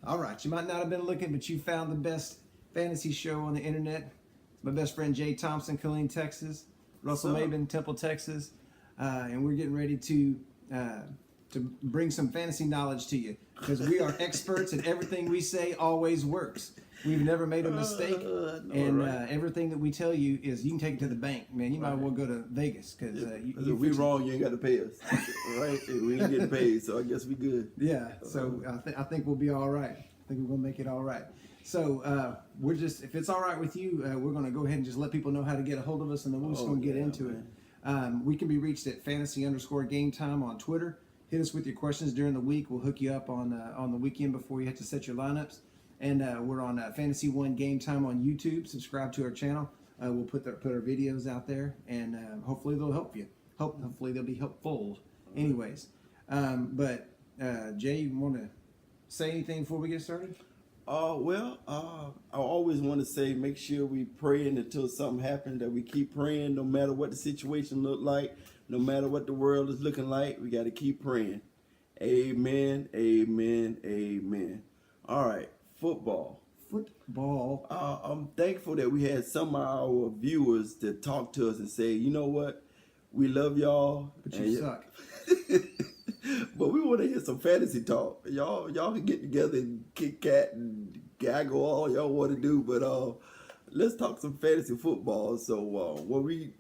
All right, you might not have been looking, but you found the best fantasy show on the internet. It's my best friend Jay Thompson, Killeen, Texas. Russell Maben, Temple, Texas, and we're getting ready to bring some fantasy knowledge to you because we are experts and everything we say always works. We've never made a mistake, everything that we tell you is you can take it to the bank, man. You might as well go to Vegas because if we wrong, you ain't got to pay us, right? We ain't getting paid, so I guess we good. Yeah, so I think we'll be all right. I think we're gonna make it all right. So we're just, if it's all right with you, we're gonna go ahead and just let people know how to get a hold of us, and then we're just gonna get into it. We can be reached at fantasy_gametime on Twitter. Hit us with your questions during the week. We'll hook you up on the weekend before you have to set your lineups. And we're on Fantasy One Game Time on YouTube. Subscribe to our channel. We'll put our videos out there, and hopefully they'll help you. Hopefully they'll be helpful. Anyways, but Jay, you want to say anything before we get started? I always want to say, make sure we praying until something happens. That we keep praying, no matter what the situation look like, no matter what the world is looking like. We got to keep praying. Amen. Amen. Amen. All right. Football. I'm thankful that we had some of our viewers that talk to us and say, you know what, we love y'all, but you suck. But we want to hear some fantasy talk. Y'all can get together and kick cat and gaggle all y'all want to do, but let's talk some fantasy football. So what we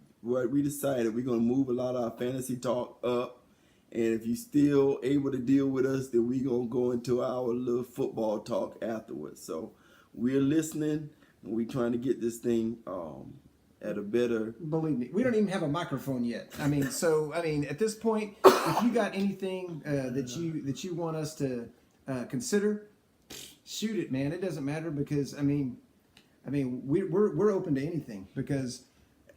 decided, we're gonna move a lot of our fantasy talk up. And if you're still able to deal with us, then we're going to go into our little football talk afterwards. So we're listening, and we're trying to get this thing at a better... Believe me, we don't even have a microphone yet. I mean, at this point, if you got anything that you want us to consider, shoot it, man. It doesn't matter because, we're open to anything because...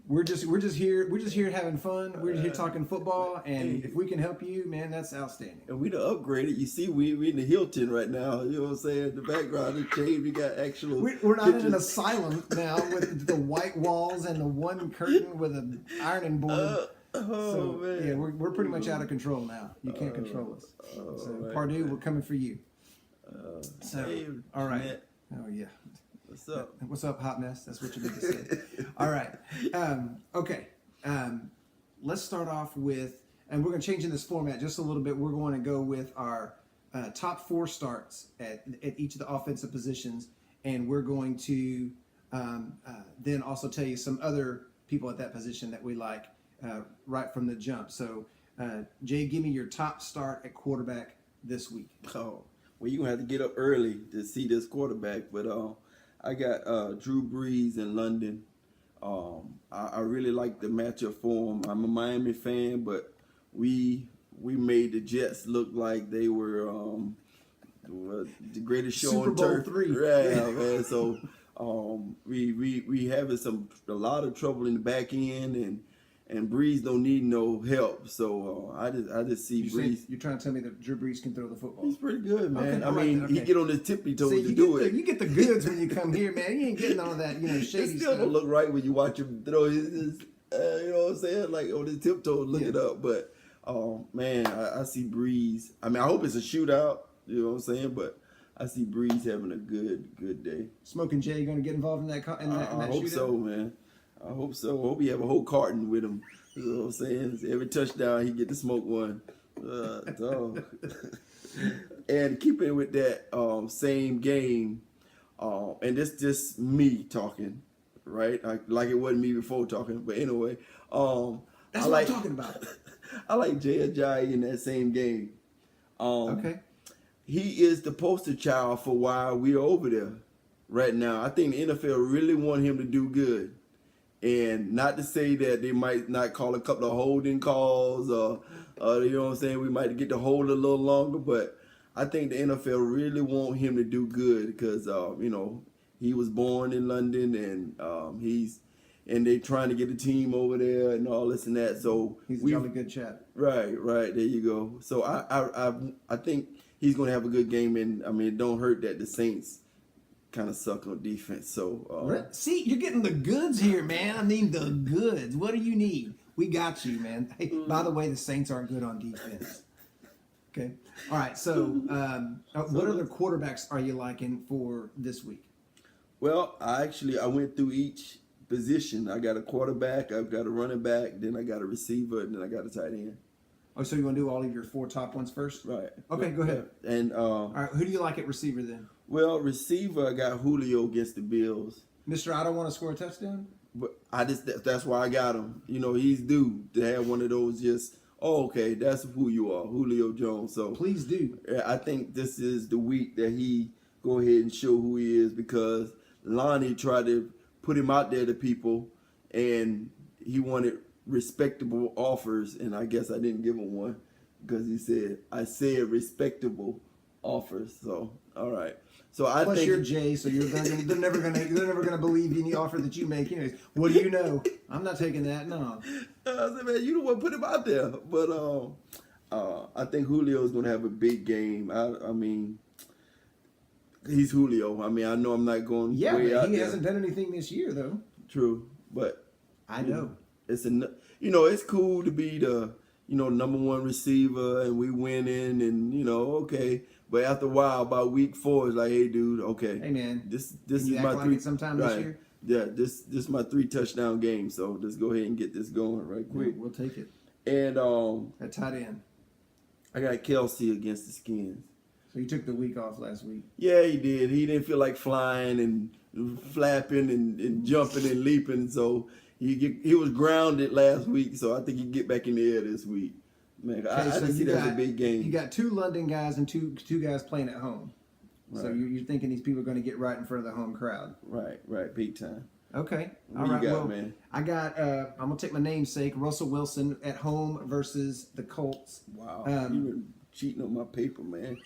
We're just here having fun. We're just here talking football, and if we can help you, man, that's outstanding. And we done upgraded. You see, we in the Hilton right now. You know what I'm saying? The background has changed. We got actual. We're not in an asylum now with the white walls and the one curtain with an ironing board. Man. Yeah, we're pretty much out of control now. You can't control us. So right, Pardue, we're coming for you. Hey, all right. Matt. Oh yeah. What's up? What's up, hot mess? That's what you need to say. All right. Okay. Let's start off with, and we're going to change in this format just a little bit. We're going to go with our top 4 starts at each of the offensive positions, and we're going to then also tell you some other people at that position that we like right from the jump. So, Jay, give me your top start at quarterback this week. Oh, well, you're going to have to get up early to see this quarterback, but I got Drew Brees in London. I really like the matchup for him. I'm a Miami fan, but we made the Jets look like they were the greatest show Super on Bowl turf. 3. Yeah, man. So we having a lot of trouble in the back end, and Brees don't need no help. So I just see Brees. You're trying to tell me that Drew Brees can throw the football? He's pretty good, man. Okay, he get on his tippy toes to do it. You get the goods when you come here, man. You ain't getting all that, shady stuff. It still don't look right when you watch him throw his you know what I'm saying? Like on his tiptoes, look it up. But man, I see Brees. I hope it's a shootout. You know what I'm saying? But I see Brees having a good day. Smoking Jay going to get involved in that I hope shootout? so, man. I hope so. I hope he have a whole carton with him. You know what I'm saying? Every touchdown, he get to smoke one. Dog. And keeping with that same game, and this just me talking, right? Like it wasn't me before talking, but anyway. That's what I'm talking about. I like Jay Ajayi in that same game. Okay. He is the poster child for why we're over there right now. I think the NFL really want him to do good. And not to say that they might not call a couple of holding calls or you know what I'm saying, we might get to hold a little longer, but I think the NFL really want him to do good because, he was born in London and they trying to get a team over there and all this and that. So he's a really good chap. Right. There you go. So I think he's going to have a good game, and it don't hurt that the Saints kind of suck on defense. So see, you're getting the goods here, man. The goods. What do you need? We got you, man. Hey, by the way, the Saints aren't good on defense. Okay. All right. So, what other quarterbacks are you liking for this week? Well, I went through each position. I got a quarterback, I've got a running back, then I got a receiver, and then I got a tight end. Oh, so you want to do all of your 4 top ones first? Right. Okay, go ahead. And All right. Who do you like at receiver then? well, receiver, I got Julio against the Bills. Mister, I don't want to score a touchdown. But that's why I got him. You know, he's due to have one of those just, oh, okay, that's who you are, Julio Jones. So Please do. I think this is the week that he go ahead and show who he is, because Lonnie tried to put him out there to people, and he wanted respectable offers, and I guess I didn't give him one because he said, I said respectable offers. So, all right. So I Plus think you're Jay, so they're never gonna believe any offer that you make. Anyways, what do you know? I'm not taking that. No. I said, man, you don't want to put him out there. But I think Julio's going to have a big game. I mean, he's Julio. I mean, I know I'm not going Yeah, way but out he there. hasn't done anything this year though. True, but I know. it's it's cool to be the number one receiver and we winning and okay. But after a while, about week 4, it's like, hey, dude, okay, Hey man, this can is you act my like 3 it sometime right. this year? Yeah, this is my 3 touchdown game. So let's go ahead and get this going right quick. We'll take it. And At tight end. I got Kelsey against the Skins. So you took the week off last week. Yeah, he did. He didn't feel like flying and flapping and jumping and leaping. So he was grounded last week. So I think he get back in the air this week. Man, I so just see you that as a got- big game. You got 2 London guys and two guys playing at home. So Right. you're thinking these people are going to get right in front of the home crowd. Right, big time. Okay. What All you right. got, Well, man? I got. I'm gonna take my namesake, Russell Wilson, at home versus the Colts. Wow, Um, you been cheating on my paper, man.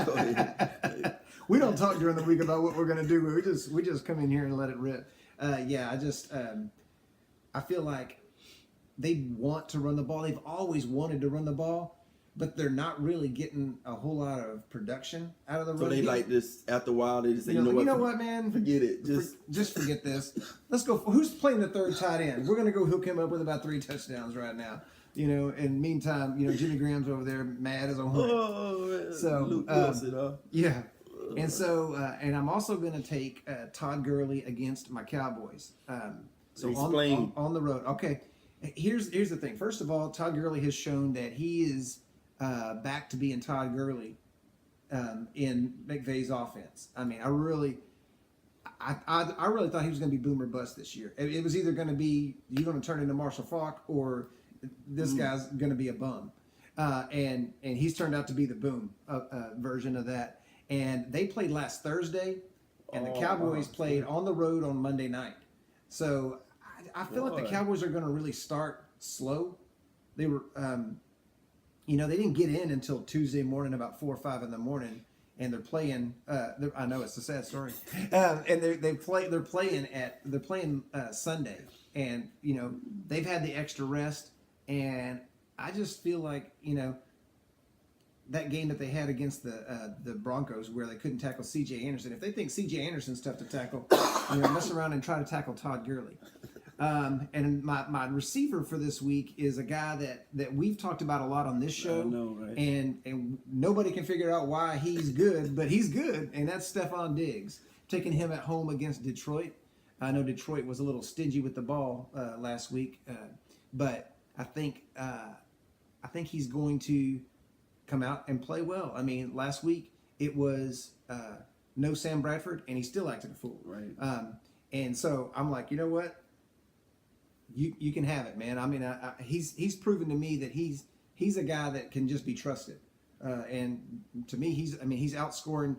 Go ahead. We don't talk during the week about what we're gonna do. We just come in here and let it rip. Yeah, I feel like they want to run the ball. They've always wanted to run the ball, but they're not really getting a whole lot of production out of the So run they game. like this after a while. They just say, you know what, what, man? forget it. Just forget this. Let's go. Who's playing the third tight end? We're gonna go hook him up with about 3 touchdowns right now. And meantime, Jimmy Graham's over there mad as a hornet. Oh, man. So, Luke Wilson, huh? Yeah. And so, and I'm also going to take Todd Gurley against my Cowboys. So Explain. on the road. Okay. Here's the thing. First of all, Todd Gurley has shown that he is back to being Todd Gurley in McVay's offense. I mean, I really thought he was going to be boom or bust this year. It was either going to be you're going to turn into Marshall Faulk or this guy's going to be a bum. And he's turned out to be the boom version of that. And they played last Thursday, and the Cowboys played on the road on Monday night. So I feel like the Cowboys are going to really start slow. They were, they didn't get in until Tuesday morning, about 4 or 5 in the morning, and they're playing. I know it's a sad story, and they're playing Sunday, and they've had the extra rest, and I just feel like that game that they had against the Broncos where they couldn't tackle C.J. Anderson. If they think C.J. Anderson's tough to tackle, mess around and try to tackle Todd Gurley. And my receiver for this week is a guy that we've talked about a lot on this show. I know, right? And nobody can figure out why he's good, but he's good, and that's Stephon Diggs. Taking him at home against Detroit. I know Detroit was a little stingy with the ball last week, but I think he's going to come out and play well. I mean, last week it was no Sam Bradford, and he still acted a fool. Right. And so I'm like, you know what? You can have it, man. I mean, he's proven to me that he's a guy that can just be trusted. And to me, he's outscoring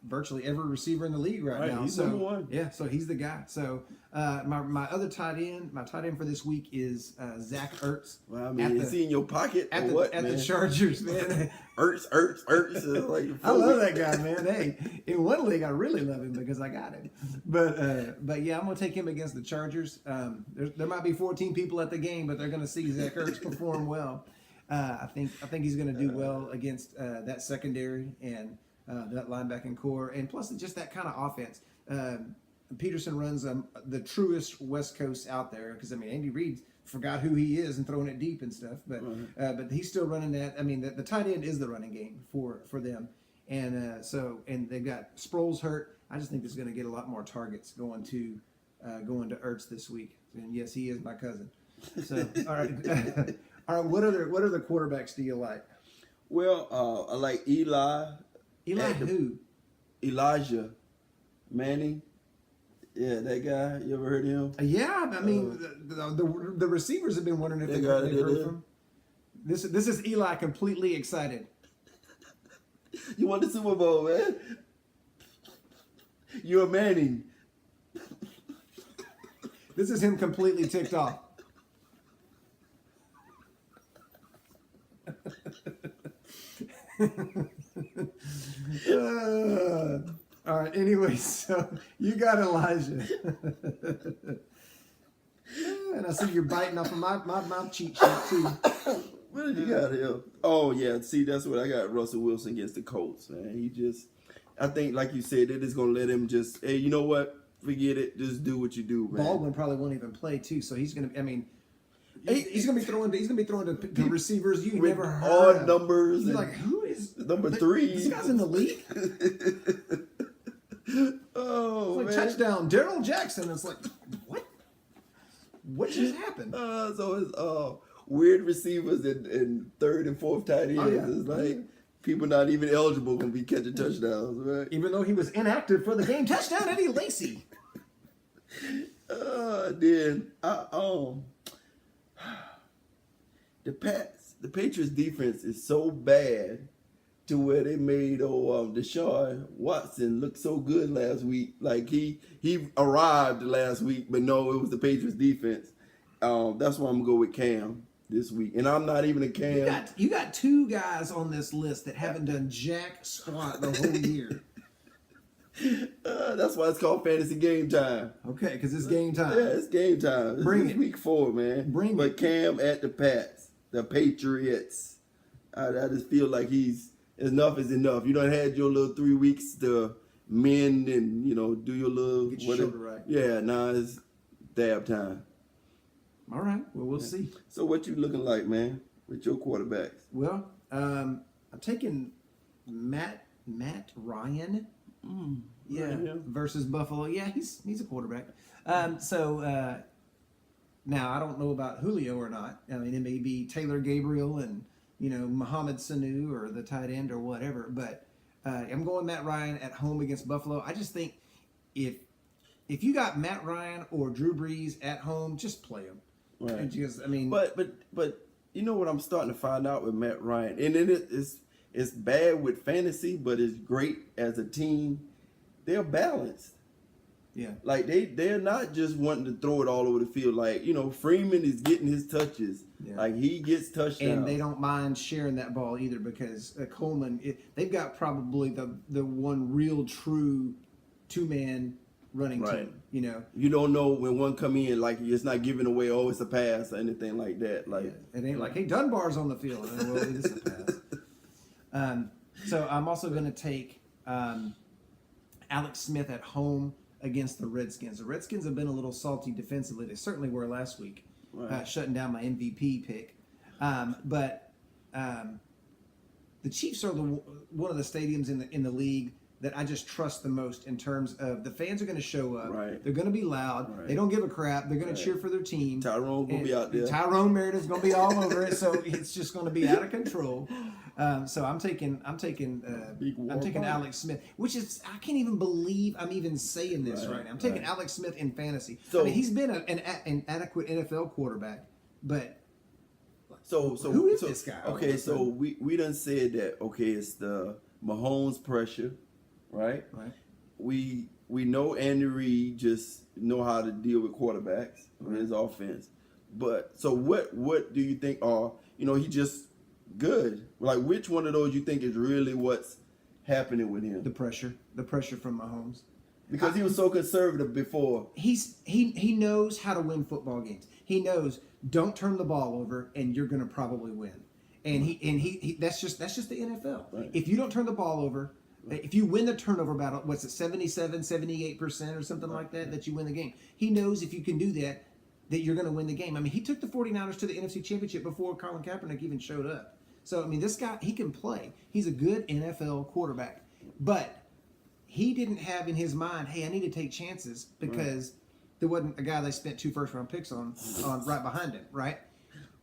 virtually every receiver in the league right now. He's so, number one. Yeah, so he's the guy. So my other tight end for this week is Zach Ertz. Well, I mean, is he in your pocket or what, man? The Chargers, man. Ertz. Like I love that guy, man. Hey, in one league, I really love him because I got him. But yeah, I'm gonna take him against the Chargers. There might be 14 people at the game, but they're gonna see Zach Ertz perform well. I think he's gonna do well against that secondary and that linebacking core, and plus just that kind of offense. Peterson runs the truest West Coast out there because Andy Reid's forgot who he is and throwing it deep and stuff. But but he's still running that. I mean, the tight end is the running game for them. And and they've got Sproles hurt. I just think he's going to get a lot more targets going to Ertz this week. And yes, he is my cousin. So all right, all right. What other quarterbacks do you like? Well, I like Eli. Eli who? Elijah Manning. Yeah, that guy. You ever heard of him? Yeah, I mean the receivers have been wondering if they've heard from. This is Eli completely excited. You won the Super Bowl, man. You're Manning. This is him completely ticked off. All right. Anyway, so you got Elijah, and I see you're biting off of my cheat sheet too. What did you got here? Oh yeah, see that's what I got. Russell Wilson against the Colts, man. I think like you said, they're just gonna let him just. Hey, you know what? Forget it. Just do what you do, man. Baldwin probably won't even play too, so he's gonna. I mean. He's gonna be throwing to receivers you never heard odd numbers. You're like, who is number 3? This guy's in the league. Oh, it's like man. touchdown, Daryl Jackson. It's like, what? What just happened? So it's weird receivers in third and fourth tight ends. Oh, yeah. It's like people not even eligible gonna be catching touchdowns, right? Even though he was inactive for the game. Touchdown, Eddie Lacy. The Patriots defense is so bad to where they made Deshaun Watson look so good last week. Like he arrived last week, but no, it was the Patriots defense. That's why I'm gonna go with Cam this week. And I'm not even a Cam. You got 2 guys on this list that haven't done jack squat the whole year. That's why it's called fantasy game time. Okay, because it's game time. Yeah, it's game time. Bring it's it. Week 4, man. But Cam at the Patriots. I just feel like enough is enough. You done had your little 3 weeks to mend and do your little get your shoulder right. Yeah, now it's dab time. All right. Well, we'll see. So what you looking like, man, with your quarterbacks? Well, I'm taking Matt Ryan. Versus Buffalo. Yeah, he's a quarterback. Now I don't know about Julio or not. I mean, it may be Taylor Gabriel and Mohamed Sanu or the tight end or whatever. But I'm going Matt Ryan at home against Buffalo. I just think if you got Matt Ryan or Drew Brees at home, just play them. Right. Because I mean, but you know what I'm starting to find out with Matt Ryan, and it's bad with fantasy, but it's great as a team. They're balanced. Yeah. Like they're not just wanting to throw it all over the field. Like, Freeman is getting his touches. Yeah. Like he gets touchdowns. And they don't mind sharing that ball either because Coleman, they've got probably the one real true 2-man running team. You don't know when one come in, like it's not giving away, it's a pass or anything like that. Like it ain't like, hey, Dunbar's on the field. Well, it is a pass. So I'm also going to take Alex Smith at home against the Redskins. The Redskins have been a little salty defensively. They certainly were last week, shutting down my MVP pick. But the Chiefs are one of the stadiums in the league that I just trust the most in terms of the fans are going to show up. Right. They're going to be loud. Right. They don't give a crap. They're going to cheer for their team. Tyrone will be out there. Tyrone Meredith's going to be all over it. So it's just going to be out of control. So I'm taking Alex Smith, which is, I can't even believe I'm even saying this right now. I'm taking Alex Smith in fantasy. So, I mean, he's been an adequate NFL quarterback, but who is this guy? Okay, so we done said that. Okay, it's the Mahomes pressure, right? Right. We know Andy Reid just know how to deal with quarterbacks in his offense. But so what do you think are he just good? Like which one of those you think is really what's happening with him? The pressure from Mahomes. Because he was so conservative before. He knows how to win football games. He knows don't turn the ball over and you're going to probably win. And he that's just the NFL. Right. If you don't turn the ball over, if you win the turnover battle, what's it 77, 78% or something like that you win the game. He knows if you can do that, that you're going to win the game. I mean, he took the 49ers to the NFC Championship before Colin Kaepernick even showed up. So, I mean, this guy, he can play. He's a good NFL quarterback. But he didn't have in his mind, hey, I need to take chances because there wasn't a guy they spent 2 first-round picks on right behind him, right?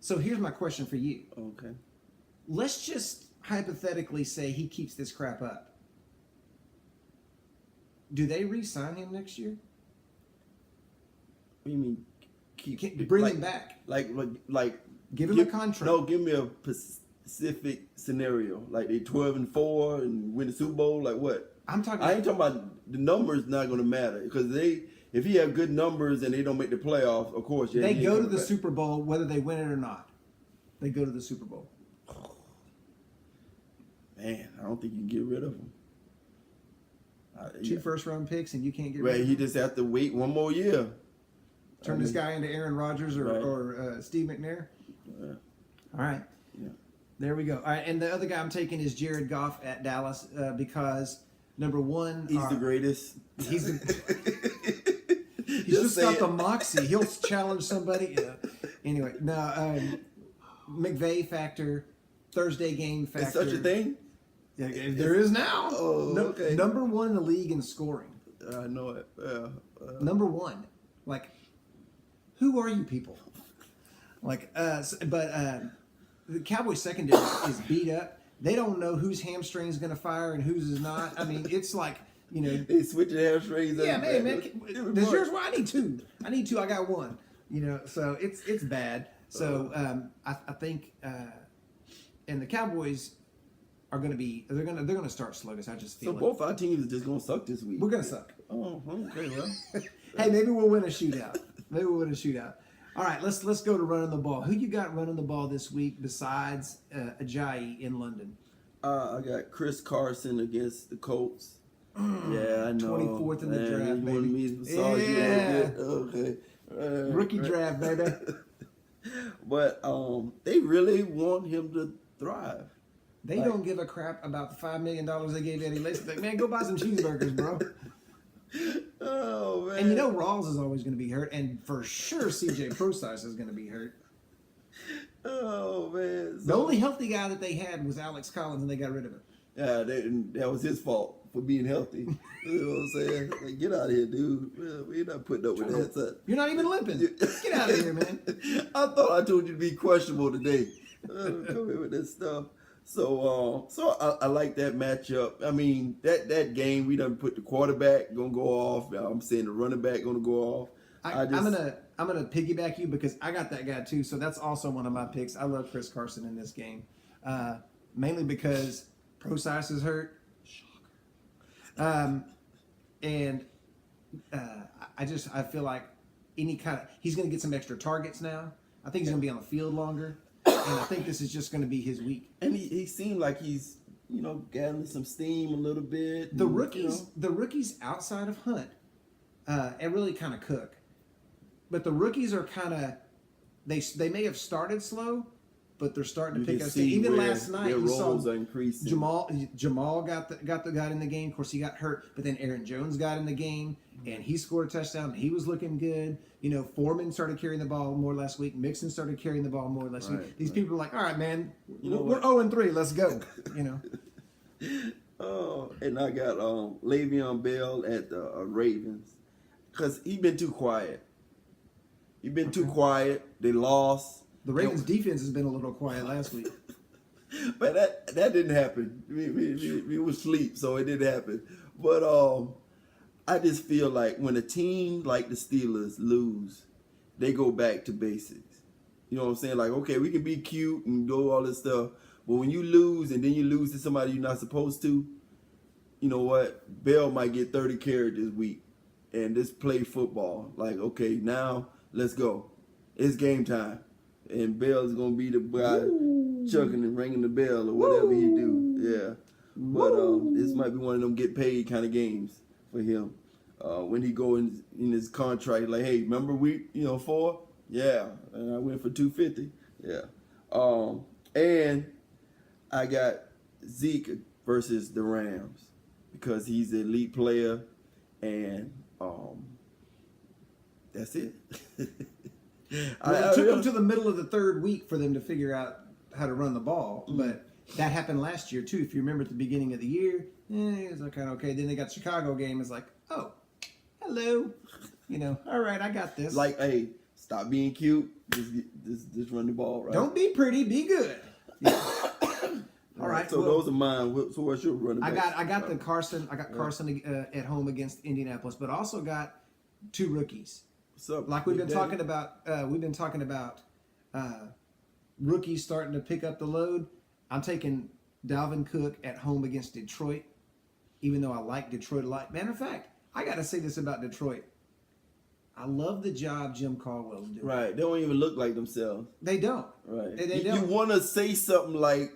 So here's my question for you. Okay. Let's just hypothetically say he keeps this crap up. Do they re-sign him next year? What do you mean? Bring him back. Like Give him a contract. No, give me a specific scenario. Like they 12-4 and win the Super Bowl. Like what? I ain't talking about the numbers. Not going to matter because if he have good numbers and they don't make the playoffs, of course, they go to the Super Bowl whether they win it or not. They go to the Super Bowl. Man, I don't think you can get rid of him. 2 first-round picks and you can't get rid Well, of him. he just have to wait one more year. Turn this guy into Aaron Rodgers or Steve McNair. Yeah. All right. Yeah. There we go. All right, and the other guy I'm taking is Jared Goff at Dallas because number one, he's the greatest. He's just got the moxie. He'll challenge somebody. Yeah. Anyway, no, McVay factor, Thursday game factor. Is such a thing? Yeah, there is now. Oh, okay. Number 1 in the league in scoring. I know it. Number 1. Like, who are you people? Like, the Cowboys secondary is beat up. They don't know whose hamstring is going to fire and whose is not. I mean, it's like, you know. They switching hamstrings. Yeah, man. Does yours? Well, I need 2. I need 2. I got 1. You know, so it's bad. So I think, and the Cowboys are going to be they're going to start sluggish. I just feel so it. Both our teams are just going to suck this week. We're going to suck. Oh, okay, well. Hey, maybe we'll win a shootout. All right, let's go to running the ball. Who you got running the ball this week besides Ajayi in London? I got Chris Carson against the Colts. Yeah, I know. 24th in the draft, baby. Okay. Rookie draft, baby. But they really want him to thrive. They don't give a crap about the $5 million they gave Eddie Lacy. Like, man, go buy some cheeseburgers, bro. Oh, man. And you know Rawls is always going to be hurt, and for sure CJ Procise is going to be hurt. Oh, man. The only healthy guy that they had was Alex Collins, and they got rid of him. Yeah, that was his fault for being healthy. You know what I'm saying? Like, get out of here, dude. We're not putting up with that. Son. You're not even limping. Get out of here, man. I thought I told you to be questionable today. Come here with that stuff. So I like that matchup. I mean, that game we done put the quarterback gonna go off. I'm saying the running back gonna go off. I'm gonna piggyback you because I got that guy too. So that's also one of my picks. I love Chris Carson in this game, mainly because Procise is hurt. Shocker. And I feel like he's gonna get some extra targets now. I think he's gonna be on the field longer. And I think this is just going to be his week. And he seemed like he's, gathering some steam a little bit. The rookies outside of Hunt, and really kind of Cook, but the rookies are kind of they may have started slow, but they're starting to pick up steam. Even last night, their you roles saw are increasing. Jamal got in the game. Of course, he got hurt, but then Aaron Jones got in the game and he scored a touchdown. He was looking good. Foreman started carrying the ball more last week. Mixon started carrying the ball more last week. These people are like, all right, man, we're 0-3. Let's go. Oh, and I got Le'Veon Bell at the Ravens because he's been too quiet. Too quiet. They lost. The Ravens' defense has been a little quiet last week. But that didn't happen. We was asleep, so it didn't happen. But I just feel like when a team like the Steelers lose, they go back to basics. You know what I'm saying? Like, okay, we can be cute and do all this stuff, but when you lose and then you lose to somebody you're not supposed to, you know what? Bell might get 30 carries this week and just play football. Like, okay, now let's go. It's game time. And Bell's going to be the guy chucking and ringing the bell or whatever he do. Yeah. But this might be one of them get paid kind of games for him. When he go in his contract, like, hey, remember week 4? Yeah. And I went for $250. Yeah. And I got Zeke versus the Rams because he's an elite player and that's it. Well, it took them to the middle of the third week for them to figure out how to run the ball, but that happened last year too. If you remember at the beginning of the year, it was kind of okay. Then they got the Chicago game. It's like, oh, hello, all right, I got this. Like, hey, stop being cute. Just run the ball, right? Don't be pretty, be good. Yeah. All right. So those are mine. So what's your running back? I got the Carson. I got Carson at home against Indianapolis, but also got two rookies. What's up? Like we've been talking about. Rookies starting to pick up the load. I'm taking Dalvin Cook at home against Detroit, even though I like Detroit a lot. Matter of fact, I got to say this about Detroit. I love the job Jim Caldwell's doing. Right. They don't even look like themselves. They don't. Right. They You don't. want to say something like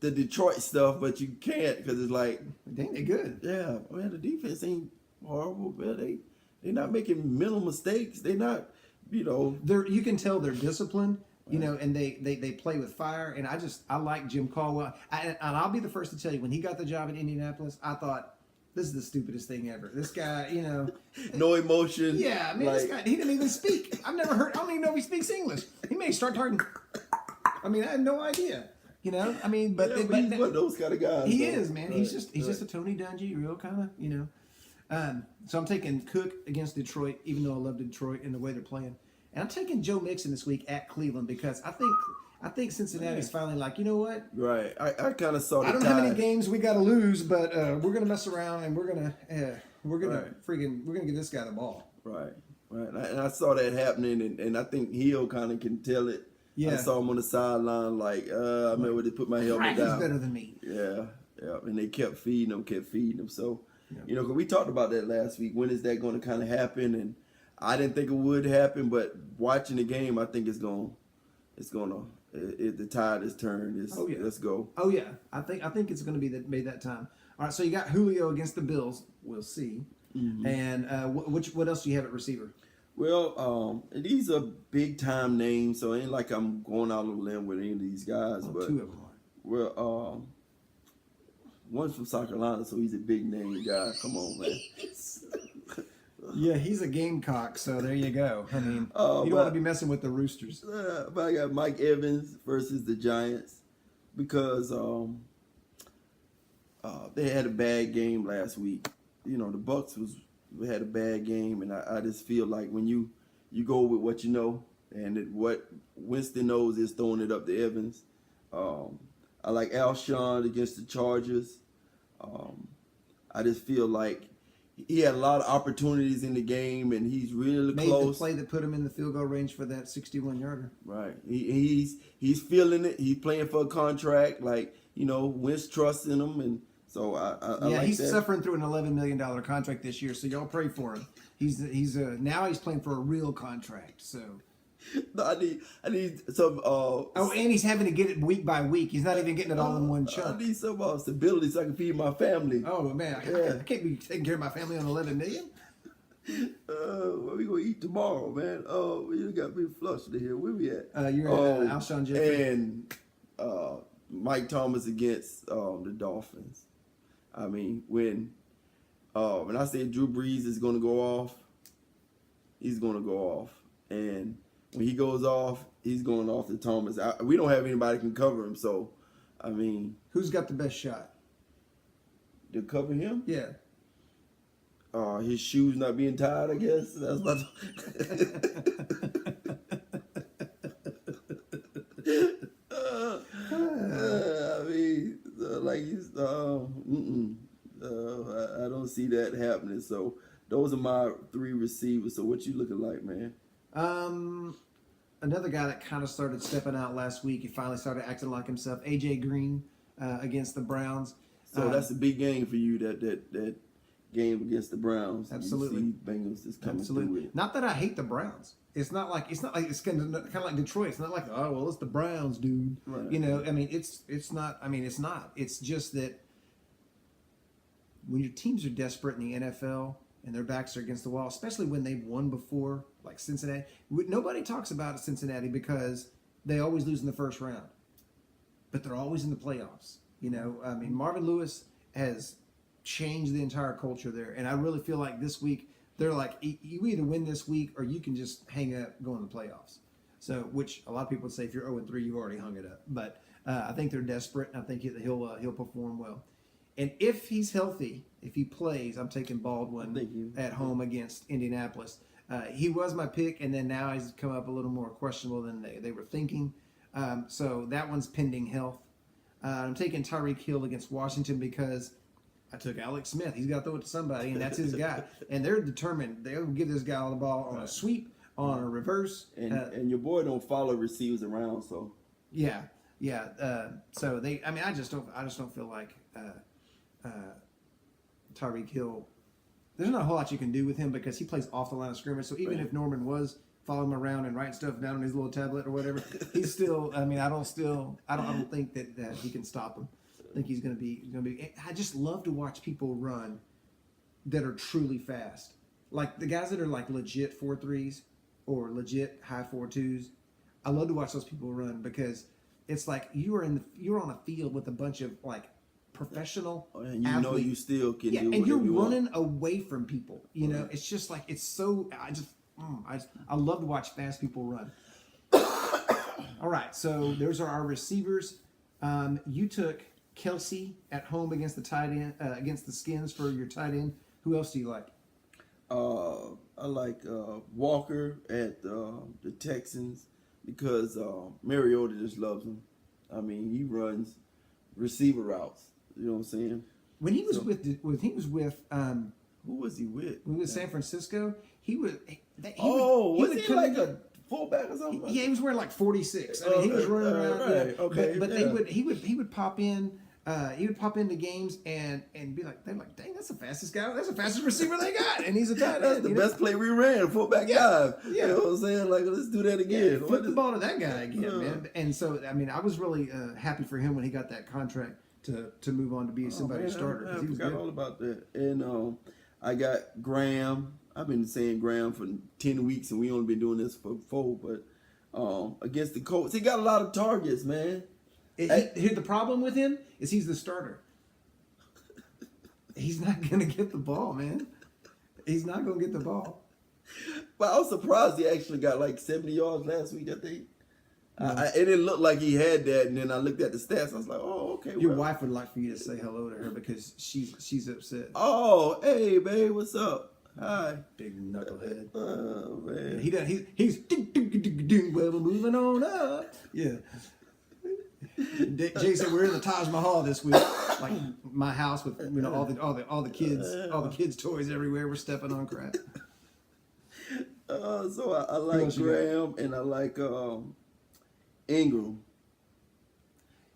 the Detroit stuff, but you can't because it's like, They good. yeah, man, the defense ain't horrible, man. They're not making mental mistakes. They're not, You can tell they're disciplined. And they play with fire. And I like Jim Caldwell. And I'll be the first to tell you, when he got the job in Indianapolis, I thought, this is the stupidest thing ever. This guy, no emotion. Yeah, man, this guy, he didn't even speak. I don't even know if he speaks English. He may start talking. I mean, I had no idea. But he's one of those kind of guys. He though. is, man. Right, He's just a Tony Dungy, real kind of, So I'm taking Cook against Detroit, even though I love Detroit and the way they're playing. And I'm taking Joe Mixon this week at Cleveland because I think Cincinnati's finally like, you know what? Right. I kind of saw the I don't know how many games we got to lose, but we're gonna mess around and we're gonna give this guy the ball. Right. And I saw that happening, and I think Hill kind of can tell it. Yeah. I saw him on the sideline, like, I remember they put my helmet He's down. better than me. Yeah. And they kept feeding him. So, because we talked about that last week. When is that going to kind of happen? And I didn't think it would happen, but watching the game, I think the tide is turned. Let's go. Oh yeah, I think it's going to be made that time. All right, so you got Julio against the Bills. We'll see. Mm-hmm. And what else do you have at receiver? Well, these are big time names, so it ain't like I'm going out on a limb with any of these guys. But two of them are. Well, one's from South Carolina, so he's a big name guy. Come on, man. Yeah, he's a Gamecock, so there you go. I mean, you don't want to be messing with the Roosters. But I got Mike Evans versus the Giants because they had a bad game last week. The Bucs had a bad game, and I just feel like when you go with what you know, and what Winston knows is throwing it up to Evans. I like Alshon against the Chargers. I just feel like he had a lot of opportunities in the game, and he's really Made close. The play that put him in the field goal range for that 61-yarder. Right. He's feeling it. He's playing for a contract. Like, Wentz trusting him, and so I like he's that. suffering through an $11 million contract this year. So y'all pray for him. He's now he's playing for a real contract. So. No, I need some. And he's having to get it week by week. He's not even getting it all in one chunk. I need some stability so I can feed my family. Oh man, I can't be taking care of my family on $11 million. What we gonna eat tomorrow, man? Oh, you got me flushed in here. Where we at? You're at Alshon Jeffrey and Mike Thomas against the Dolphins. I mean, when I say Drew Brees is gonna go off, he's gonna go off, and when he goes off, he's going off to Thomas. We don't have anybody who can cover him, so, I mean. Who's got the best shot? To cover him? Yeah. His shoes not being tied, I guess. That's about I mean, I don't see that happening. So, those are my three receivers. So, what you looking like, man? Another guy that kind of started stepping out last week. He finally started acting like himself. AJ Green against the Browns. So that's a big game for you. That game against the Browns. Absolutely. You see Bengals is coming through it. Not that I hate the Browns. It's not like it's kind of like Detroit. It's not like, oh well, it's the Browns, dude. Right. I mean it's not. I mean it's not. It's just that when your teams are desperate in the NFL and their backs are against the wall, especially when they've won before, like Cincinnati. Nobody talks about Cincinnati because they always lose in the first round, but they're always in the playoffs. I mean, Marvin Lewis has changed the entire culture there, and I really feel like this week they're like, you either win this week or you can just hang up, go in the playoffs. So, which a lot of people would say if you're 0-3, you've already hung it up. But I think they're desperate, and I think he'll perform well. And if he's healthy, if he plays, I'm taking Baldwin at home against Indianapolis. He was my pick, and then now he's come up a little more questionable than they were thinking. So that one's pending health. I'm taking Tyreek Hill against Washington because I took Alex Smith. He's got to throw it to somebody, and that's his guy. And they're determined. They'll give this guy the ball on a sweep, on a reverse. And your boy don't follow receivers around, so. Yeah. So I just don't feel like Tyreek Hill. There's not a whole lot you can do with him because he plays off the line of scrimmage. So even if Norman was following him around and writing stuff down on his little tablet or whatever, he's still. I don't think that he can stop him. I think he's going to be. I just love to watch people run that are truly fast, like the guys that are like legit 4.3s or legit high 4.2s. I love to watch those people run because it's like you're on a field with a bunch of like professional and athletes. Know you still can do and you're you running want. away from people. You know, it's just like it's so. I love to watch fast people run. All right, so those are our receivers. You took Kelsey at home against the tight end, against the Skins for your tight end. Who else do you like? I like Walker at the Texans because Mariota just loves him. I mean, he runs receiver routes. You know what I'm saying? When he was with who was he with? When he was San Francisco, he was. Was he like a fullback or something? Yeah, he was wearing like 46. I mean, he was running around. Right, okay, but he would pop in. He would pop into games and be like, they're like, dang, that's the fastest guy. That's the fastest receiver they got, and he's a tight end. That's the best play we ran, fullback dive. Yeah. You know what I'm saying? Like, let's do that again. Yeah, flip the ball to that guy again, man. And so, I mean, I was really happy for him when he got that contract to move on to be somebody's starter. I forgot all about that. And I got Graham. I've been saying Graham for 10 weeks, and we only been doing this for 4. But against the Colts, he got a lot of targets, man. Here, the problem with him is he's the starter. He's not going to get the ball, man. He's not going to get the ball. But I was surprised he actually got like 70 yards last week, I think. It didn't look like he had that, and then I looked at the stats. I was like, oh, okay. Your wife would like for you to say hello to her because she's upset. Oh, hey, babe, what's up? Hi. Big knucklehead. Oh, man. He's well, we're moving on up. Yeah. Jason, we're in the Taj Mahal this week, like my house with all the kids' toys everywhere. We're stepping on crap. So I like Graham and I like Ingram.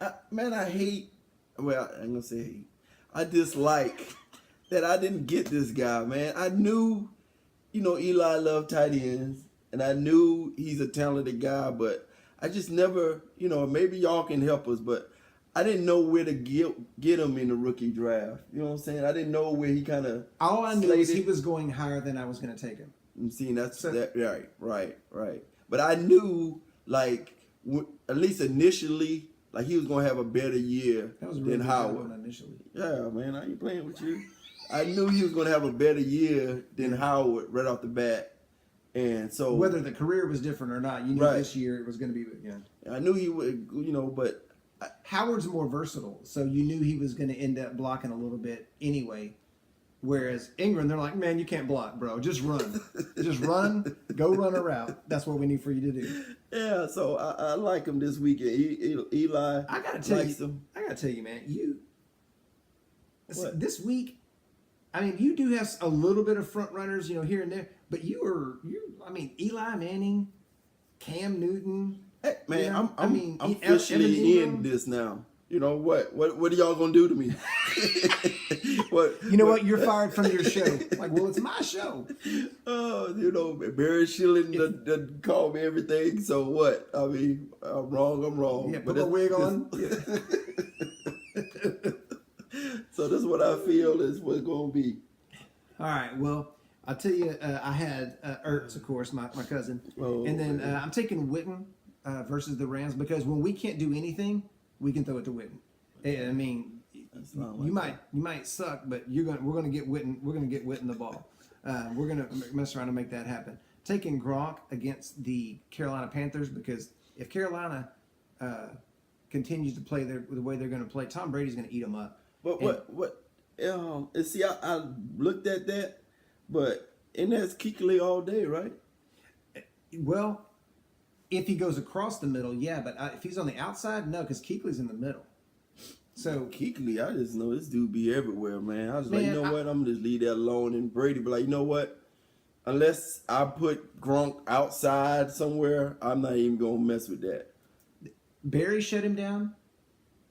I hate. Well, I'm gonna say hate. I dislike that I didn't get this guy, man. I knew, Eli loved tight ends, and I knew he's a talented guy, but I just never, maybe y'all can help us, but I didn't know where to get him in the rookie draft. You know what I'm saying? I didn't know where he kind of. All I knew is he was going higher than I was going to take him. I'm seeing right. But I knew, like, at least initially, like he was going to have a better year than Howard. Initially. Yeah, man, I ain't playing with you. I knew he was going to have a better year than Howard right off the bat. And so whether the career was different or not, you knew this year it was going to be. Yeah, I knew he would, but Howard's more versatile, so you knew he was going to end up blocking a little bit anyway. Whereas Ingram, they're like, man, you can't block, bro. Just run, go run a route. That's what we need for you to do. Yeah, so I like him this weekend. Eli, I gotta tell you, man, this week. I mean, you do have a little bit of front runners, here and there, but Eli Manning, Cam Newton. Hey, man, I'm officially in this now. You know what? What are y'all gonna do to me? What? You're fired from your show. Like, well, it's my show. Barry Schilling doesn't call me everything. So what? I mean, I'm wrong. Yeah, put a wig on. So this is what I feel is what's going to be. All right. Well, I'll tell you, I had Ertz, of course, my cousin. And then I'm taking Witten versus the Rams because when we can't do anything, we can throw it to Witten. I mean, you might suck, but we're going to get Witten. We're going to get Witten the ball. we're gonna mess around and make that happen. Taking Gronk against the Carolina Panthers, because if Carolina continues to play the way they're going to play, Tom Brady's going to eat them up. But and see, I looked at that, but and that's Kuechly all day, right? Well, if he goes across the middle, yeah, but if he's on the outside, no, because Kuechly's in the middle. So Kuechly, I just know this dude be everywhere, man. I was like, Man, you know what? I'm gonna just leave that alone. And Brady be like, you know what? Unless I put Gronk outside somewhere, I'm not even gonna mess with that. Barry shut him down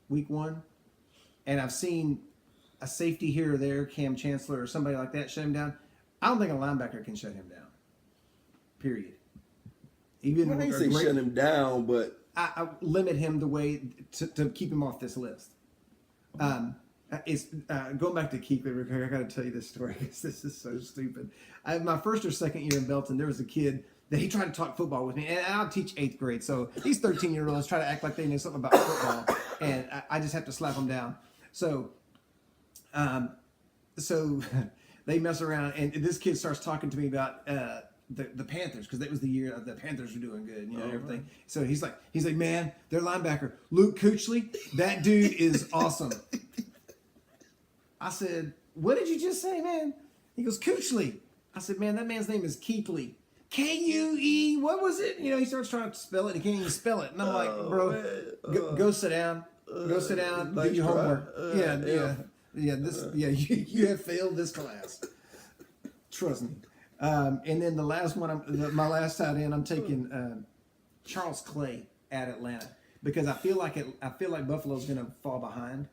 week 1, and I've seen a safety here or there, Cam Chancellor or somebody like that, shut him down. I don't think a linebacker can shut him down. Period. Even I ain't say shut him down, but I limit him the way to keep him off this list. It's going back to Kuechly real quick. I got to tell you this story because this is so stupid. My first or second year in Belton, there was a kid that he tried to talk football with me, and I'll teach 8th grade. So these 13-year-olds try to act like they know something about football, and I just have to slap them down. So they mess around, and this kid starts talking to me about the Panthers, because that was the year the Panthers were doing good, everything. Right. So he's like, man, their linebacker Luke Kuechly, that dude is awesome. I said, what did you just say, man? He goes, Kuechly. I said, man, that man's name is Kuechly. K-U-E, what was it? He starts trying to spell it. He can't even spell it. And I'm like, bro, go sit down. Go sit down. Do your homework. You have failed this class. Trust me. And then the last one, my last tight end, I'm taking Charles Clay at Atlanta, because I feel like Buffalo's going to fall behind,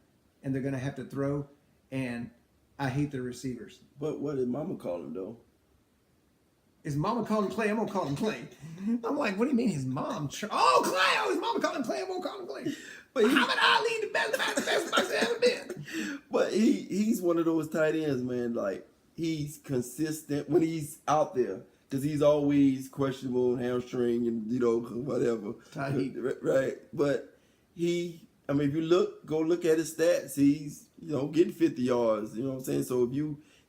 and they're going to have to throw, and I hate their receivers. But what did Mama call him though? His mama called him Clay. I'm gonna call him Clay. I'm like, what do you mean his mom? Clay! Oh, his mama called him Clay. I'm gonna call him Clay. But Muhammad Ali, the best boxer ever been. But he's one of those tight ends, man. Like, he's consistent when he's out there, because he's always questionable, hamstring, and whatever. Right. But if you go look at his stats, he's getting 50 yards. You know what I'm saying? So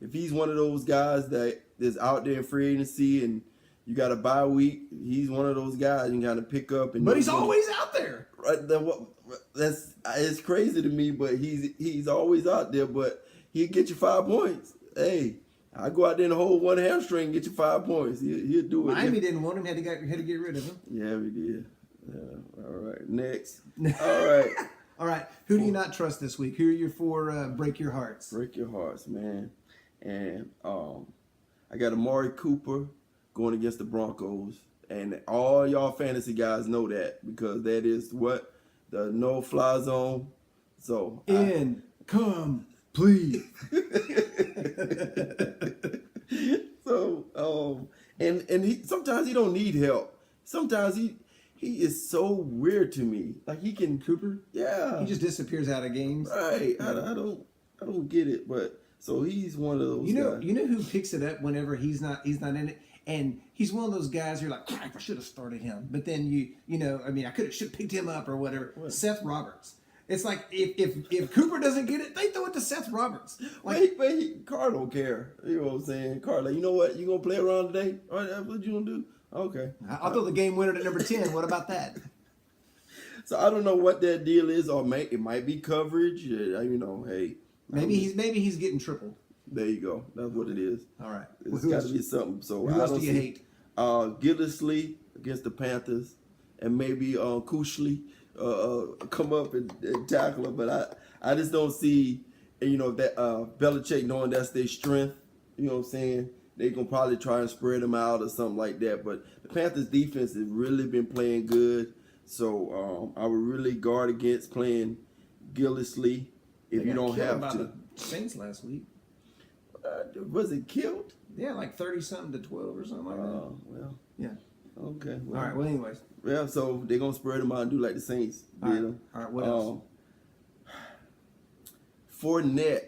if he's one of those guys that is out there in free agency and you got a bye week, he's one of those guys you got to pick up. But he's always out there. Right. It's crazy to me, but he's always out there. But he'll get you 5 points. Hey, I go out there and hold one hamstring and get you 5 points. He'll do it. Miami didn't want him. Had to get rid of him. Yeah, we did. Yeah. All right. Next. All right. All right. Who do you not trust this week? Who are your 4 break your hearts? Break your hearts, man. And I got Amari Cooper going against the Broncos. And all y'all fantasy guys know that, because that is what the no-fly zone. So incomplete. So and he sometimes he don't need help. Sometimes he is so weird to me. Like, he can Cooper. Yeah, he just disappears out of games. Right. I don't get it, but. So he's one of those guys. You know who picks it up whenever he's not in it? And he's one of those guys you're like, crap, I should have started him. But then I should have picked him up or whatever. What? Seth Roberts. It's like, if Cooper doesn't get it, they throw it to Seth Roberts. Like, but Carr don't care. You know what I'm saying? Carr, like, you know what? You gonna play around today? All right, that's what you gonna do? Okay. I'll throw the game winner at number 10. What about that? So I don't know what that deal is, or it might be coverage. Hey. Maybe he's getting tripled. There you go. That's what it is. All right. It's got to be something. So who else do you hate? Gillislee against the Panthers, and maybe Kuechly come up and tackle him. But I just don't see, that Belichick knowing that's their strength. You know what I'm saying? They're going to probably try and spread them out or something like that. But the Panthers defense has really been playing good. So I would really guard against playing Gillislee. If you don't have to. The Saints last week. Was it killed? Yeah, like 30-something to 12 or something like that. Oh, well. Yeah. Okay. Well, all right. Well, anyways. Yeah, so they're going to spread them out and do like the Saints. All right. What else? Fournette.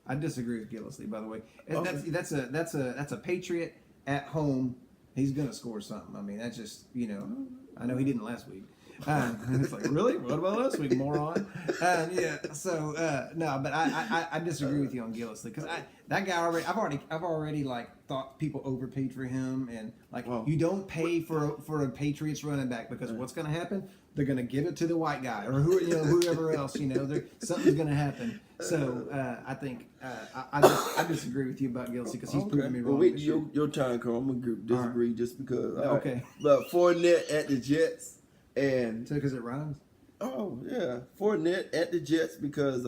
I disagree with Gillislee, by the way. Okay. That's a Patriot at home. He's going to score something. I mean, that's just, I know he didn't last week. It's like, really? What about us week, moron? Yeah. So no, but I disagree with you on Gillisley because that guy already I've already like thought people overpaid for him, and like you don't pay for a Patriots running back because what's going to happen? They're going to give it to the white guy or whoever else. Something's going to happen. So I think I disagree with you about Gillisley because he's proven me wrong. Well, wait, your time, Carl. I'm gonna disagree just because. Okay. Right. But Fournette at the Jets and because it rhymes. Oh yeah, Fournette at the Jets because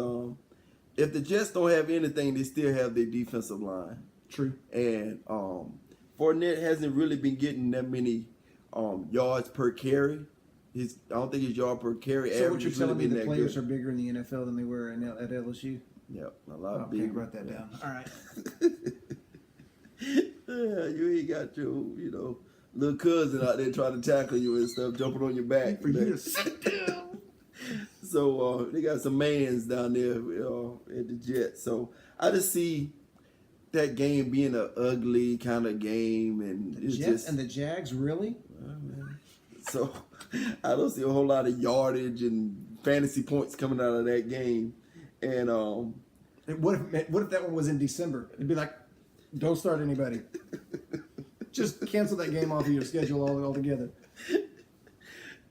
if the Jets don't have anything, they still have their defensive line. True. And Fournette hasn't really been getting that many yards per carry. I don't think his yard per carry average. So what you're telling really me the players good. are bigger in the NFL than they were at LSU? Yep, a lot Okay, bigger. write that down. All right. Yeah, you ain't got your little cousin out there trying to tackle you and stuff, jumping on your back. For you to sit down. So they got some mans down there at the Jets. So I just see that game being an ugly kind of game, and The it's Jets just and the Jags, really? so I don't see a whole lot of yardage and fantasy points coming out of that game. And What if that one was in December? It'd be like, don't start anybody. Just cancel that game off of your schedule altogether.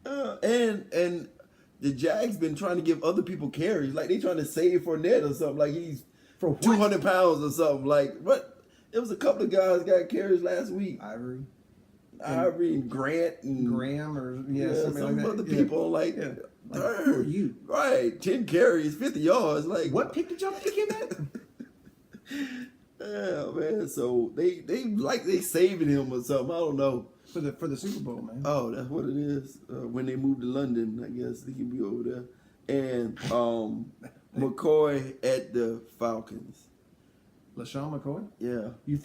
And the Jags been trying to give other people carries, like they trying to save Fournette or something, like he's For what? 200 pounds or something. Like what? There was a couple of guys got carries last week. Ivory and Grant and Graham or some something like that. other people like Yeah. Like, third. who are you? Right, 10 carries, 50 yards. Like What pick did y'all pick him at? Yeah, man. So they saving him or something. I don't know. For the Super Bowl, man. Oh, that's what it is. When they moved to London, I guess they can be over there. And McCoy at the Falcons. LaShawn McCoy. Yeah, You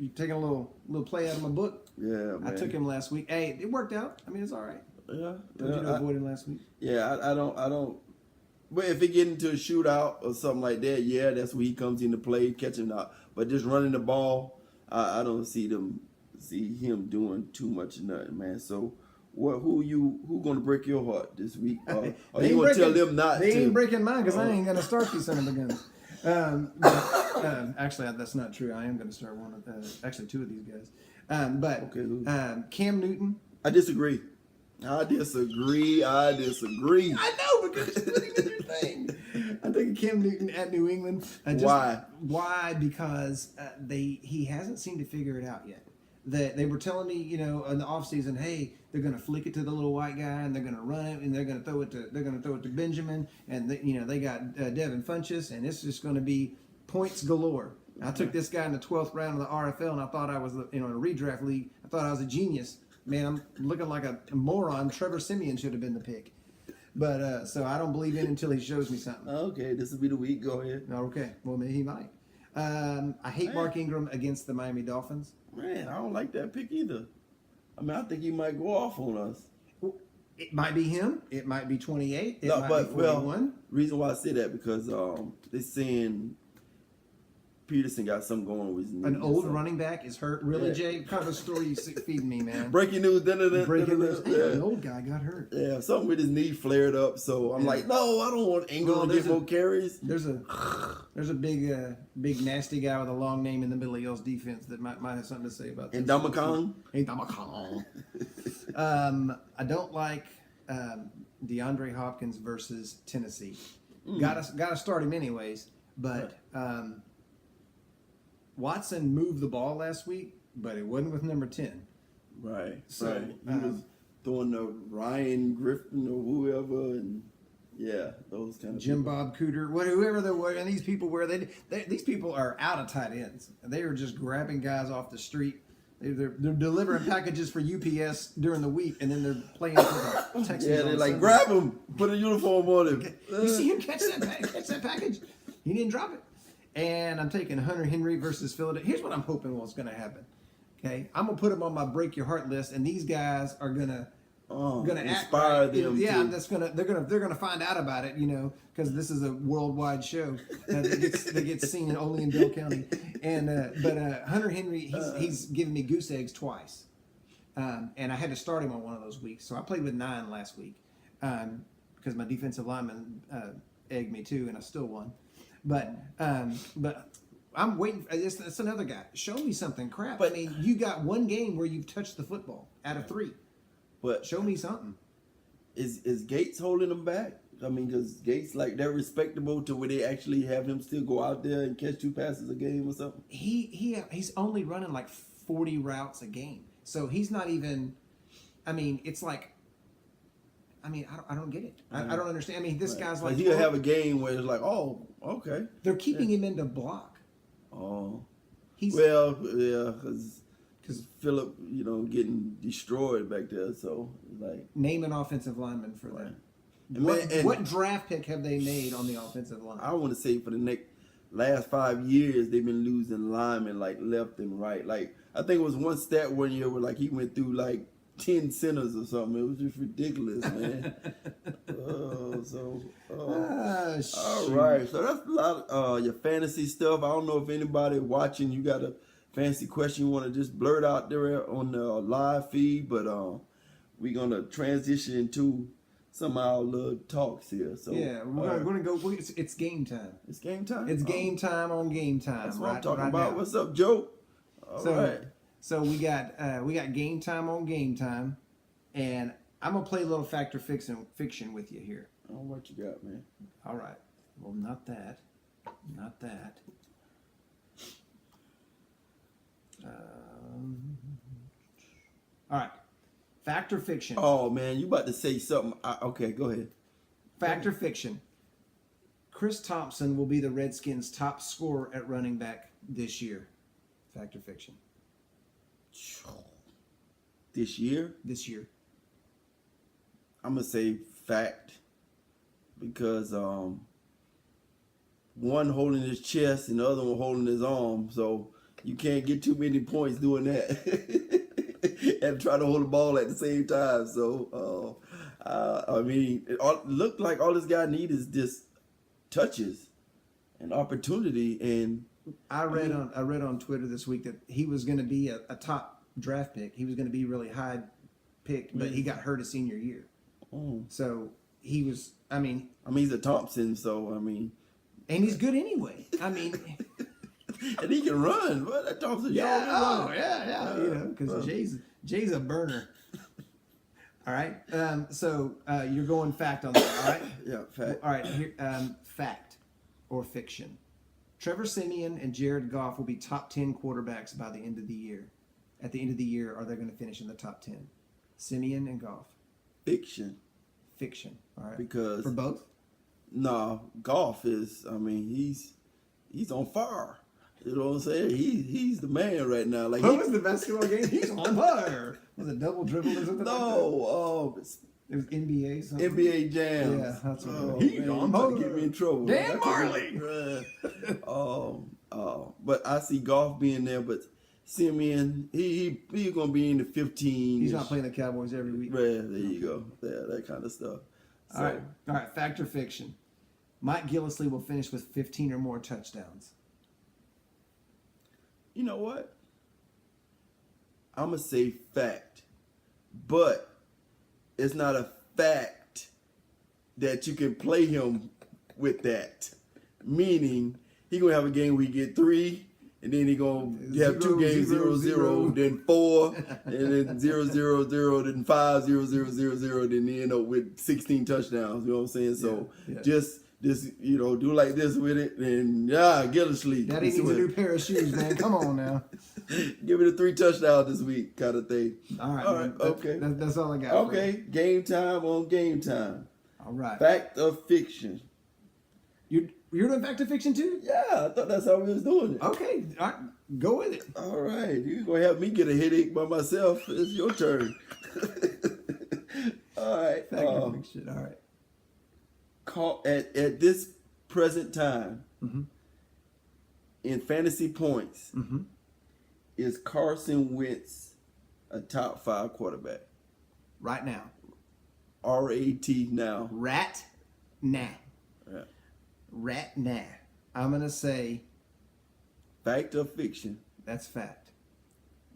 taking a little play out of my book. yeah, man. I took him last week. Hey, it worked out. I mean, it's all right. Yeah, Told you to avoid him last week. yeah. I don't. But if it get into a shootout or something like that, yeah, that's where he comes into play, catching up. But just running the ball, I don't see him doing too much of nothing, man. So, who gonna break your heart this week? Or you gonna tell them not to? They ain't breaking mine because I ain't gonna start these son of a guns. Actually, that's not true. I am gonna start one of actually two of these guys. Okay. Cam Newton. I disagree. I disagree. I know because it's not even your thing. I think Cam Newton at New England. Why? Why? Because he hasn't seemed to figure it out yet. They were telling me, in the offseason, hey, they're going to flick it to the little white guy, and they're going to run it, and they're going to throw it to Benjamin, and they got Devin Funchess, and it's just going to be points galore. I took this guy in the 12th round of the RFL, and I thought I was, in a redraft league, I thought I was a genius. Man, I'm looking like a moron. Trevor Siemian should have been the pick. But so I don't believe in until he shows me something. Okay, this will be the week. Go ahead. Okay, well maybe he might. I hate Mark Ingram against the Miami Dolphins. Man, I don't like that pick either. I mean, I think he might go off on us. It might be him. It might be 28. It might be 41. Reason why I say that because they're saying Peterson got something going with his knee. An old running back is hurt. Really, yeah. Jay? What kind of a story you feeding me, man? Breaking news. Breaking news. Hey, an old guy got hurt. Yeah, something with his knee flared up. So I'm like, no, I don't want Ingram to get more carries. There's a big nasty guy with a long name in the middle of y'all's defense that might have something to say about this. Ndamukong? I don't like DeAndre Hopkins versus Tennessee. Gotta start him anyways, but. Watson moved the ball last week, but it wasn't with number 10. Right. So, right. He was throwing to Ryan Griffin or whoever, and yeah, those kind of Jim people. Bob Cooter, whoever they were, and these people were these people are out of tight ends. They are just grabbing guys off the street. They're delivering packages for UPS during the week, and then they're playing for the Texans. Yeah, they're like, grab him, put a uniform on him. You see him catch that package? He didn't drop it. And I'm taking Hunter Henry versus Philadelphia. Here's what I'm hoping what's going to happen. Okay, I'm gonna put them on my break your heart list, and these guys are gonna inspire act, them. Yeah, to... they're gonna find out about it, because this is a worldwide show that gets seen only in Bill County. And but Hunter Henry, he's given me goose eggs twice. and I had to start him on one of those weeks. So I played with 9 last week because my defensive lineman egged me too, and I still won. But I'm waiting. It's another guy. Show me something crap. But- I mean, you got one game where you've touched the football out of 3. But Show me something. is Gates holding them back? I mean, because Gates, like, they're respectable to where they actually have him still go out there and catch 2 passes a game or something? He's only running like 40 routes a game. So he's not even. I mean, it's like. I mean, I don't get it. I don't understand. I mean, this guy's like. he'll have a game where it's like, oh, okay. They're keeping him in the block. Oh. He's Well, yeah, because Phillip, getting destroyed back there. So, like. name an offensive lineman for that. And What draft pick have they made on the offensive line? I want to say for the last 5 years, they've been losing linemen like left and right. Like, I think it was one stat one year where like he went through like 10 centers or something. It was just ridiculous, man. All right. So that's a lot of your fantasy stuff. I don't know if anybody watching, you got a fancy question you want to just blurt out there on the live feed, but we're going to transition into some of our little talks here. So yeah, we're going to go. It's game time. It's game time. It's game time on game time. That's what I'm talking right about. now. What's up, Joe? All right. So we got game time on game time, and I'm gonna play a little fact or fiction with you here. Oh, what you got, man? All right. Well, not that. All right. Fact or fiction? Oh man, you about to say something? Okay, go ahead. Fact or fiction? Chris Thompson will be the Redskins' top scorer at running back this year. Fact or fiction? This year, I'm gonna say fact because one holding his chest and the other one holding his arm, so you can't get too many points doing that and try to hold the ball at the same time. So I mean, it looked like all this guy needs is just touches and opportunity. And I read on Twitter this week that he was going to be a top draft pick. He was going to be really high picked, but he got hurt his senior year. So he was. I mean, he's a Thompson, so and he's good anyway. I mean, and he can run. But that Thompson, yeah. Because Jay's a burner. All right. So you're going fact on that. All right. Yeah, fact. All right. Here, fact or fiction. Trevor Siemian and Jared Goff will be top 10 quarterbacks by the end of the year. At the end of the year, are they going to finish in the top 10? Siemian and Goff. Fiction. All right. Because for both? No, Goff is. I mean, he's on fire. You know what I'm saying? He's the man right now. Like, what was the basketball game? He's on fire. Was it double dribble or something? No, it was NBA something. NBA Jam. Yeah, that's what he's on fire. Get me in trouble. Dan Marley. But I see Goff being there, but Simeon, he's gonna be in the 15. He's not playing the Cowboys every week. Yeah, there you go. Yeah, that kind of stuff. All right. Fact or fiction? Mike Gillislee will finish with 15 or more touchdowns. You know what? I'm gonna say fact, but it's not a fact that you can play him with that. Meaning, he gonna have a game where he get 3. And then he gonna have 2 games 0-0, then 4, and then 0-0-0, then 5-0-0-0-0, then he end up with 16 touchdowns. You know what I'm saying? So just do like this with it, and Gillislee. Daddy needs a new pair of shoes, man. Come on now. Give it a 3 touchdowns this week, kind of thing. All right. Okay. That's all I got. Okay. Game time on game time. All right. Fact or fiction. You're doing fact or fiction too? Yeah, I thought that's how we was doing it. Okay, all right, go with it. All right, you're going to help me get a headache by myself. It's your turn. All right. Fact or fiction, all right. At this present time, in fantasy points, is Carson Wentz a top 5 quarterback? Right now. R-A-T now. Rat? Nah. Yeah. Rat? Nah. I'm going to say... Fact or fiction? That's fact.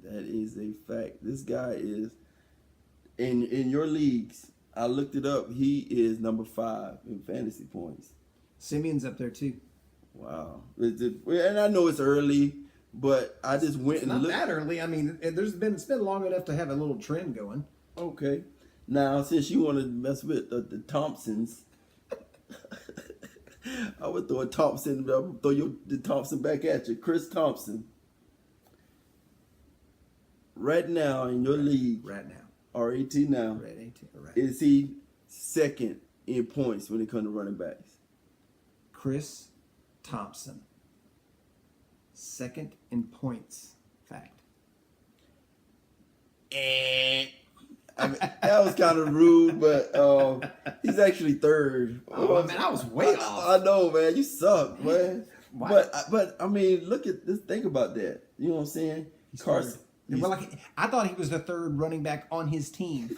That is a fact. This guy is in your leagues. I looked it up. He is number 5 in fantasy points. Simeon's up there too. Wow. And I know it's early, but I just went and Not looked. that early. I mean, it's been long enough to have a little trend going. Okay. Now, since you want to mess with the Thompsons, I would throw a Thompson. The Thompson back at you, Chris Thompson. Right now in your league, Right now. RAT now, Right, 18. Right. is he second in points when it comes to running backs? Chris Thompson. Second in points. Fact. I mean, that was kind of rude, but he's actually third. Oh man, I was way off. I know, man. You suck, man. Why? But I mean, look at this. Think about that. You know what I'm saying? Carson. Well, I thought he was the third running back on his team.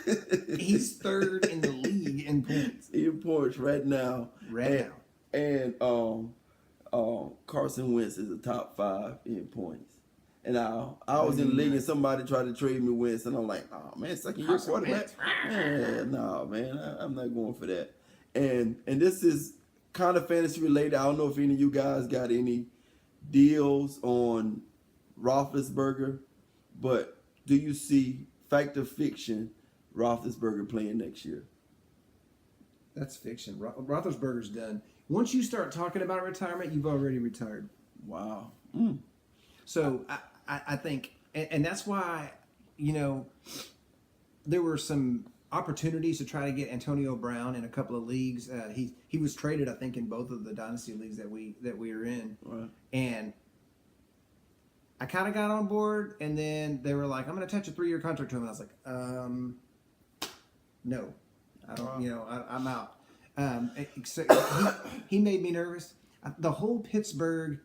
He's third in the league in points. In points right now. And Carson Wentz is the top 5 in points. And I was in the league and somebody tried to trade me Wentz, and I'm like, oh man, second year quarterback. Man, no, man, I'm not going for that. And this is kind of fantasy related. I don't know if any of you guys got any deals on Roethlisberger, but do you see fact or fiction Roethlisberger playing next year? That's fiction. Roethlisberger's done. Once you start talking about retirement, you've already retired. Wow. So I think, and that's why, there were some opportunities to try to get Antonio Brown in a couple of leagues. He was traded, I think, in both of the dynasty leagues that we are in. Right. And I kind of got on board, and then they were like, "I'm going to attach a 3-year contract to him." And I was like, "No, I don't. I'm out." He made me nervous. The whole Pittsburgh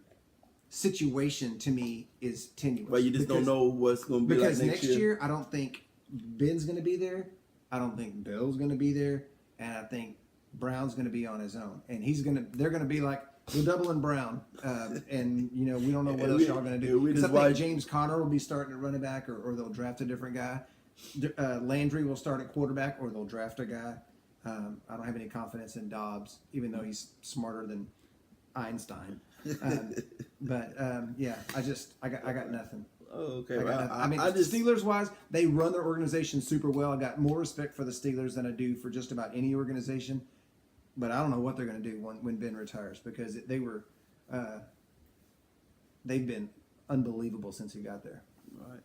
situation to me is tenuous. But you just don't know what's going to be like because next year. I don't think Ben's going to be there. I don't think Bill's going to be there, and I think Brown's going to be on his own. And they're going to be like, we're doubling Brown, and we don't know what else y'all going to do. Because I think James Conner will be starting at running back, or they'll draft a different guy. Landry will start at quarterback, or they'll draft a guy. I don't have any confidence in Dobbs, even though he's smarter than Einstein. Yeah, I got nothing. Oh, okay. Steelers wise, they run their organization super well. I got more respect for the Steelers than I do for just about any organization. But I don't know what they're going to do when Ben retires, because they've been unbelievable since he got there. Right.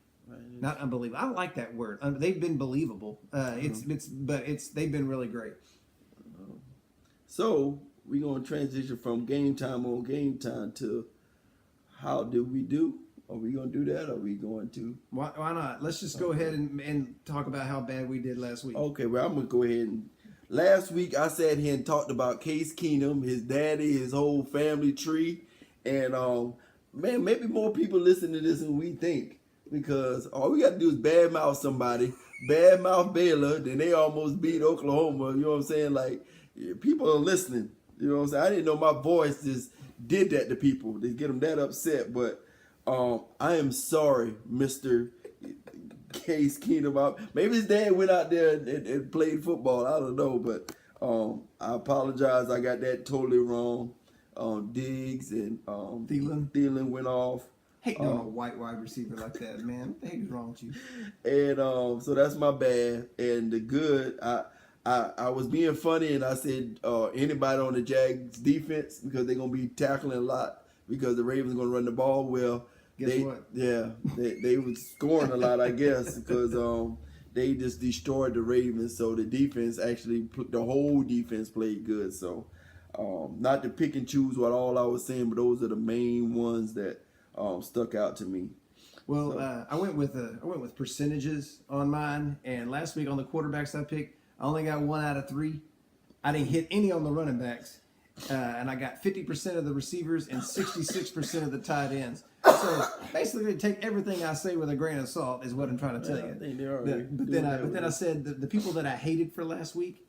Not unbelievable. I don't like that word. They've been believable. They've been really great. So we're gonna transition from game time to how did we do? Are we gonna do that? Or are we going to? Why not? Let's just go ahead and talk about how bad we did last week. Okay, well I'm gonna go ahead and. Last week I sat here and talked about Case Keenum, his daddy, his whole family tree, and man, maybe more people listen to this than we think. Because all we got to do is badmouth somebody, badmouth Baylor, then they almost beat Oklahoma. You know what I'm saying? Like, people are listening. You know what I'm saying? I didn't know my voice just did that to people. They get them that upset. But I am sorry, Mr. Case Keenum. Maybe his dad went out there and played football. I don't know. But I apologize. I got that totally wrong. Diggs and Thielen went off. Hating on a white wide receiver like that, man. What the heck is wrong with you? And so that's my bad. And the good, I was being funny and I said anybody on the Jags defense, because they're gonna be tackling a lot because the Ravens gonna run the ball. Well, guess what? Yeah, they were scoring a lot, I guess, because they just destroyed the Ravens. So the defense the whole defense played good. So not to pick and choose what all I was saying, but those are the main ones that stuck out to me. Well, so. I went with percentages on mine, and last week on the quarterbacks I picked, I only got 1 out of 3. I didn't hit any on the running backs, and I got 50% of the receivers and 66% of the tight ends. So basically, take everything I say with a grain of salt is what I'm trying to tell you. I think they are. But then I said the people that I hated for last week,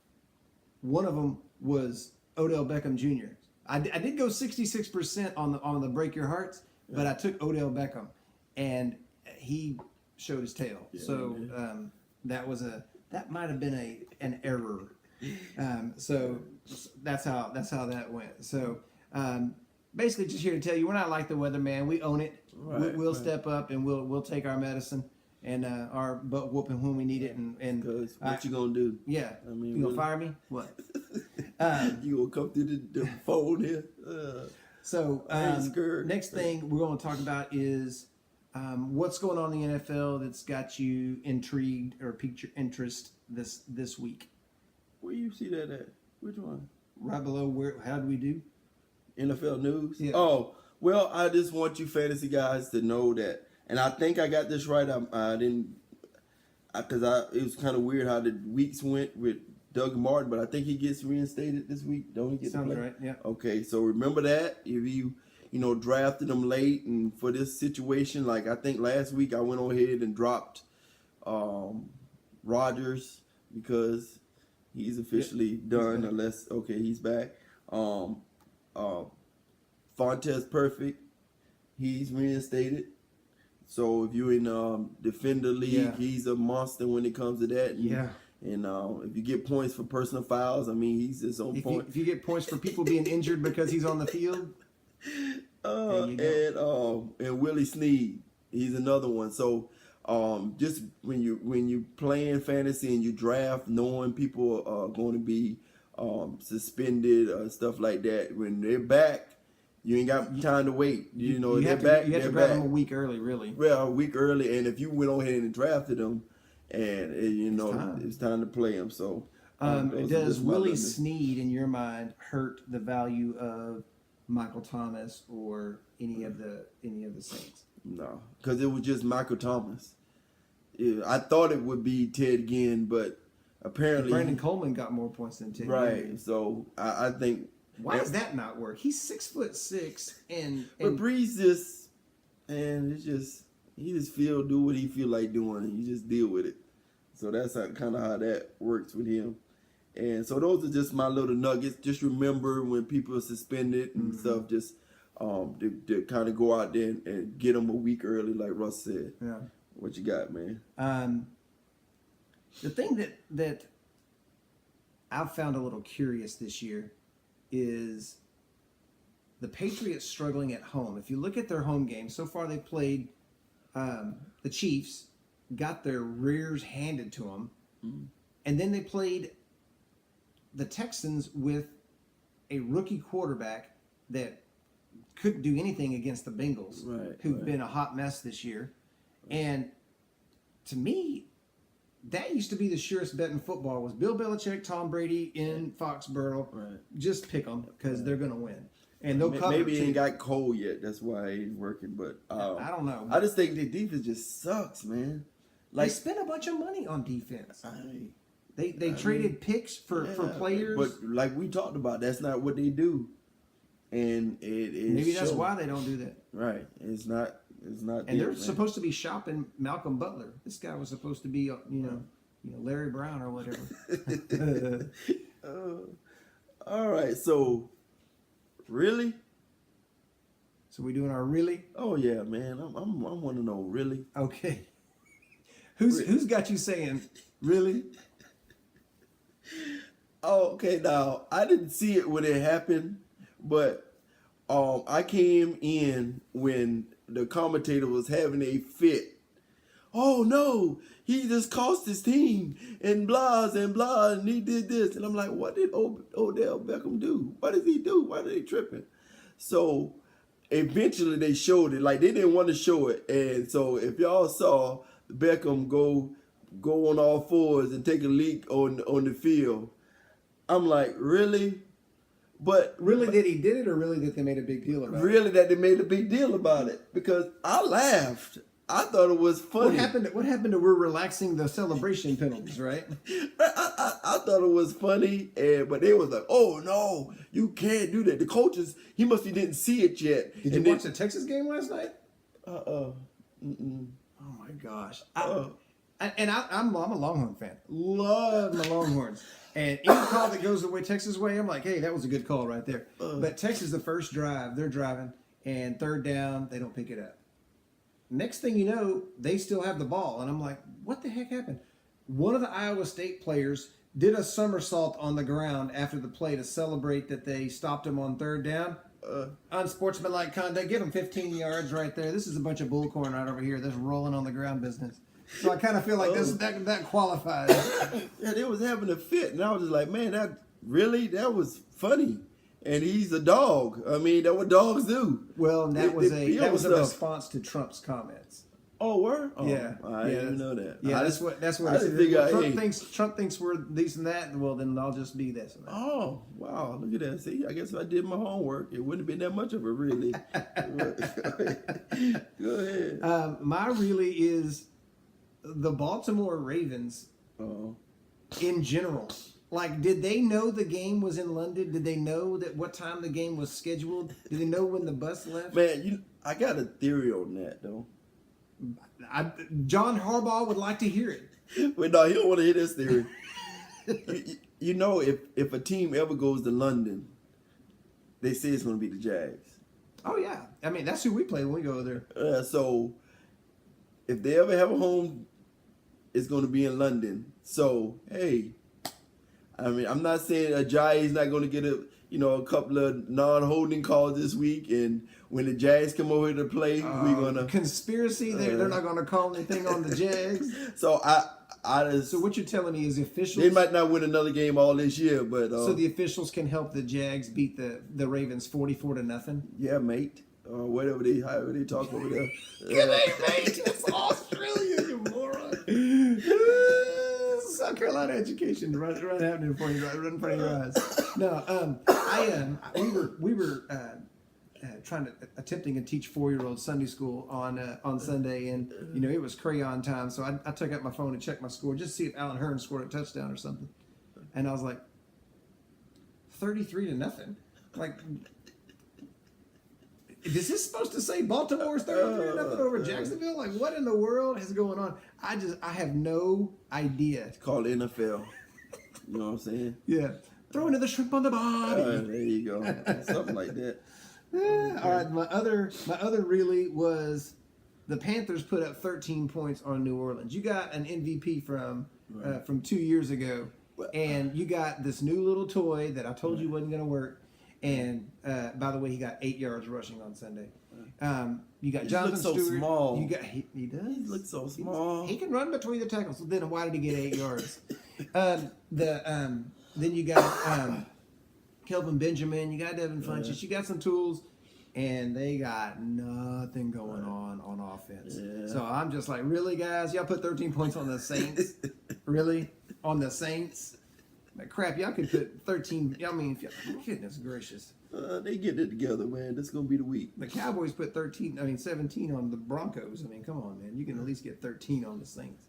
one of them was Odell Beckham Jr. I did go 66% on the break your hearts. But I took Odell Beckham, and he showed his tail. Yeah, So that might have been an error. So that's how that went. So basically, just here to tell you, we're not like the weatherman. We own it. Right, We'll right. step up and we'll take our medicine and our butt whooping when we need it. And Because what you gonna do? yeah, I mean, you gonna really? fire me? What? You gonna come through the phone here? So I ain't scared. next thing we're going to talk about is what's going on in the NFL that's got you intrigued or piqued your interest this week. Where you see that at? Which one? Right below how do we do? NFL news? Yeah. Oh, well, I just want you fantasy guys to know that, and I think I got this right. I didn't, because it was kind of weird how the weeks went with Doug Martin, but I think he gets reinstated this week. Don't he get Sounds to play? right, yeah. Okay, so remember that if you drafted him late, and for this situation, like I think last week I went on ahead and dropped Rodgers because he's officially done unless he's back. Fontez Perfect, he's reinstated. So if you're in Defender League, he's a monster when it comes to that. And, and if you get points for personal fouls, I mean, he's just on point. If you get points for people being injured because he's on the field, and Willie Snead, he's another one. So just when you playing fantasy and you draft, knowing people are going to be suspended, stuff like that, when they're back, you ain't got time to wait. They're back. You have to grab them a week early, really. Well, a week early, and if you went on ahead and drafted them, and it's time to play them. So, does Willie Snead, in your mind, hurt the value of Michael Thomas or any of the Saints? No, because it was just Michael Thomas. Yeah, I thought it would be Ted Ginn, but apparently Brandon Coleman got more points than Ted. Right. Ginn. So I think. Why does that not work? He's 6'6" and But Breeze he just do what he feel like doing, and you just deal with it. So that's kind of how that works with him. And so those are just my little nuggets. Just remember when people are suspended and stuff, just to kind of go out there and get them a week early, like Russ said. Yeah. What you got, man? The thing that I've found a little curious this year is the Patriots struggling at home. If you look at their home games, so far they played the Chiefs, got their rears handed to them, and then they played the Texans with a rookie quarterback that couldn't do anything against the Bengals, who've been a hot mess this year. And to me, that used to be the surest bet in football was Bill Belichick, Tom Brady in Foxborough. Right. Just pick them because they're going to win. And they'll cover. Maybe it ain't got cold yet. That's why it ain't working. But I don't know. I just think the defense just sucks, man. They spent a bunch of money on defense. They traded picks for players. But like we talked about, that's not what they do. And maybe that's why they don't do that. Right. It's not. And they're supposed to be shopping Malcolm Butler. This guy was supposed to be, Larry Brown or whatever. All right. So, really? So we doing our really? Oh yeah, man. I want to know really. Okay. Who's got you saying really? Oh, okay. Now I didn't see it when it happened, but I came in when the commentator was having a fit. Oh no, he just cost his team and blah, and he did this. And I'm like, what did Odell Beckham do? What did he do? Why are they tripping? So eventually they showed it. Like they didn't want to show it. And so if y'all saw Beckham go on all fours and take a leak on the field, I'm like, really? But really that he did it, or really that they made a big deal about it? Really that they made a big deal about it, because I laughed. I thought it was funny. What happened to we're relaxing the celebration penalties, right? I thought it was funny, but they was like, oh no, you can't do that. The coaches, he didn't see it yet. Did you watch the Texas game last night? Mm-mm. Oh my gosh. I'm a Longhorn fan. Love my Longhorns. And any call that goes the way Texas' way, I'm like, hey, that was a good call right there. But Texas, the first drive, they're driving, and third down, they don't pick it up. next thing you know, they still have the ball. And I'm like, what the heck happened? One of the Iowa State players did a somersault on the ground after the play to celebrate that they stopped him on third down. Unsportsmanlike conduct. Give him 15 yards right there. This is a bunch of bullcorn right over here. This rolling on the ground business. So I kind of feel like that qualifies. Yeah, they was having a fit, and I was just like, man, that was funny. And he's a dog. I mean, that's what dogs do. Well, and that was a response to Trump's comments. Oh, were? Oh, yeah, I didn't know that. Yeah, that's what. I didn't figure Trump thinks we're this and that. Well, then I'll just be this and that. Oh, wow! Look at that. See, I guess if I did my homework, it wouldn't have been that much of a really. Go ahead. My really is the Baltimore Ravens. In general. Like, did they know the game was in London? Did they know that what time the game was scheduled? Did they know when the bus left? Man, I got a theory on that, though. John Harbaugh would like to hear it. But no, he don't want to hear this theory. you know, if a team ever goes to London, they say it's going to be the Jags. Oh, yeah. I mean, that's who we play when we go there. So, if they ever have a home, it's going to be in London. So, hey, I mean, I'm not saying Ajayi's not going to get a couple of non-holding calls this week, and when the Jags come over to play, we're gonna conspiracy. They're not going to call anything on the Jags. So so what you're telling me is the officials. They might not win another game all this year, but so the officials can help the Jags beat the Ravens 44-0. Yeah, mate. However they talk over there. Good day, mate. It's Australia, you moron. South Carolina education right happening for you, right in front of your eyes. No, we were attempting to teach 4-year-old Sunday school on Sunday, and it was crayon time, so I took out my phone and checked my score just to see if Alan Hearn scored a touchdown or something, and I was like, 33-0. Like, is this supposed to say Baltimore's 33-0 over Jacksonville? Like, what in the world is going on? I have no idea. It's called NFL. You know what I'm saying? Yeah. Throw into the shrimp on the body. There you go. Something like that. Yeah. All right. My other really was the Panthers put up 13 points on New Orleans. You got an MVP from 2 years ago, and you got this new little toy that I told you wasn't going to work. And by the way, he got 8 yards rushing on Sunday. You got Jonathan Stewart. So small. You got he does. He looks so small. He can run between the tackles. So then why did he get 8 yards? Then you got Kelvin Benjamin. You got Devin Funchess. You got some tools, and they got nothing going on offense. Yeah. So I'm just like, really, guys? Y'all put 13 points on the Saints? Really? On the Saints? Crap, y'all could put 13. I mean, goodness gracious. They get it together, man. This is going to be the week. The Cowboys put 17 on the Broncos. I mean, come on, man. You can at least get 13 on the Saints.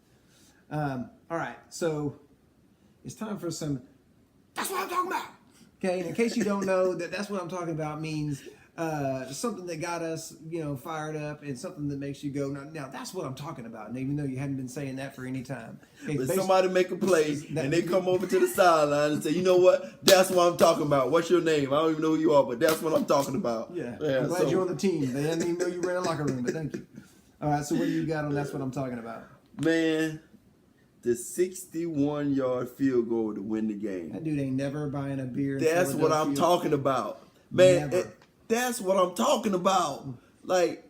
All right, so it's time for some, that's what I'm talking about. Okay, and in case you don't know, that's what I'm talking about means something that got us, fired up, and something that makes you go, now that's what I'm talking about. And even though you hadn't been saying that for any time. Okay, but somebody make a play, and they come over to the sideline and say, you know what? That's what I'm talking about. What's your name? I don't even know who you are, but that's what I'm talking about. Yeah, I'm glad you're on the team. They didn't even know you were in the locker room, but thank you. All right, so what do you got on that's what I'm talking about? Man, the 61-yard field goal to win the game. That dude ain't never buying a beer. That's what I'm talking about. Man, that's what I'm talking about. Like,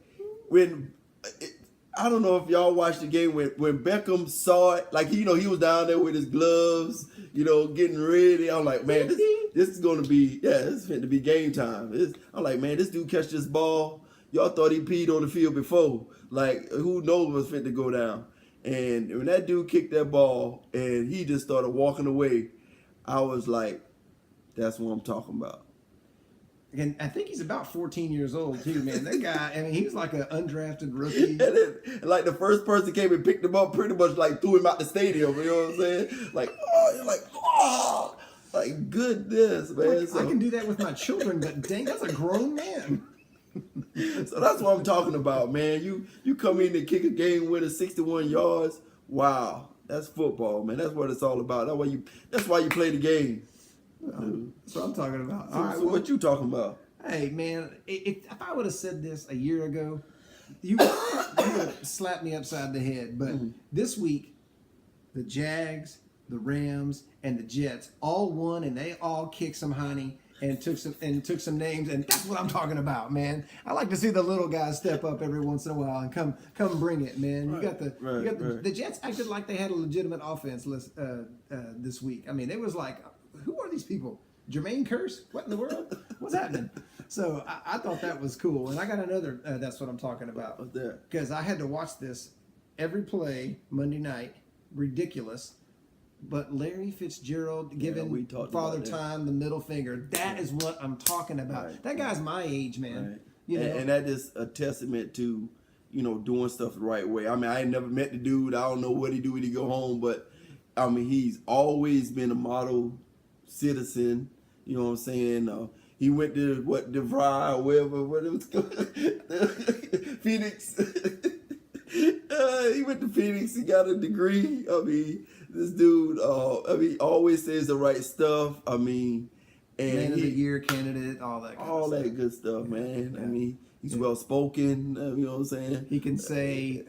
I don't know if y'all watched the game when Beckham saw it. Like, he was down there with his gloves, getting ready. I'm like, man, this is going to be, this is going to be game time. I'm like, man, this dude catch this ball. Y'all thought he peed on the field before. Like, who knows what's fit to go down. And when that dude kicked that ball and he just started walking away, I was like, that's what I'm talking about. And I think he's about 14 years old, too, man. That guy, I mean, he was like an undrafted rookie. And like the first person came and picked him up, pretty much like threw him out the stadium. You know what I'm saying? Like, like goodness, man. I can do that with my children, but dang, that's a grown man. So that's what I'm talking about, man. You come in and kick a game winner 61 yards. Wow, that's football, man. That's what it's all about. That's why you play the game. That's what I'm talking about. So what you talking about? Hey, man, if I would have said this a year ago, you would slap me upside the head. But this week, the Jags, the Rams, and the Jets all won, and they all kicked some honey and took some names, and that's what I'm talking about, man. I like to see the little guys step up every once in a while and come bring it, man. You got the Jets acted like they had a legitimate offense this week. I mean, it was like, who are these people? Jermaine Curse? What in the world? What's happening? So I thought that was cool, and I got another. That's what I'm talking about. What's that? Because I had to watch this every play Monday night. Ridiculous. But Larry Fitzgerald giving Father Time the middle finger. That is what I'm talking about. Right. That guy's my age, man. Right. You know? And that is a testament to, doing stuff the right way. I mean, I ain't never met the dude. I don't know what he do when he go home, but I mean, he's always been a model citizen. You know what I'm saying? He went to DeVry or what it was called, Phoenix. He went to Phoenix. He got a degree. I mean, this dude. He always says the right stuff. I mean, and Man of the Year candidate, all that. That good stuff, man. Yeah. I mean, he's well spoken. You know what I'm saying? He can say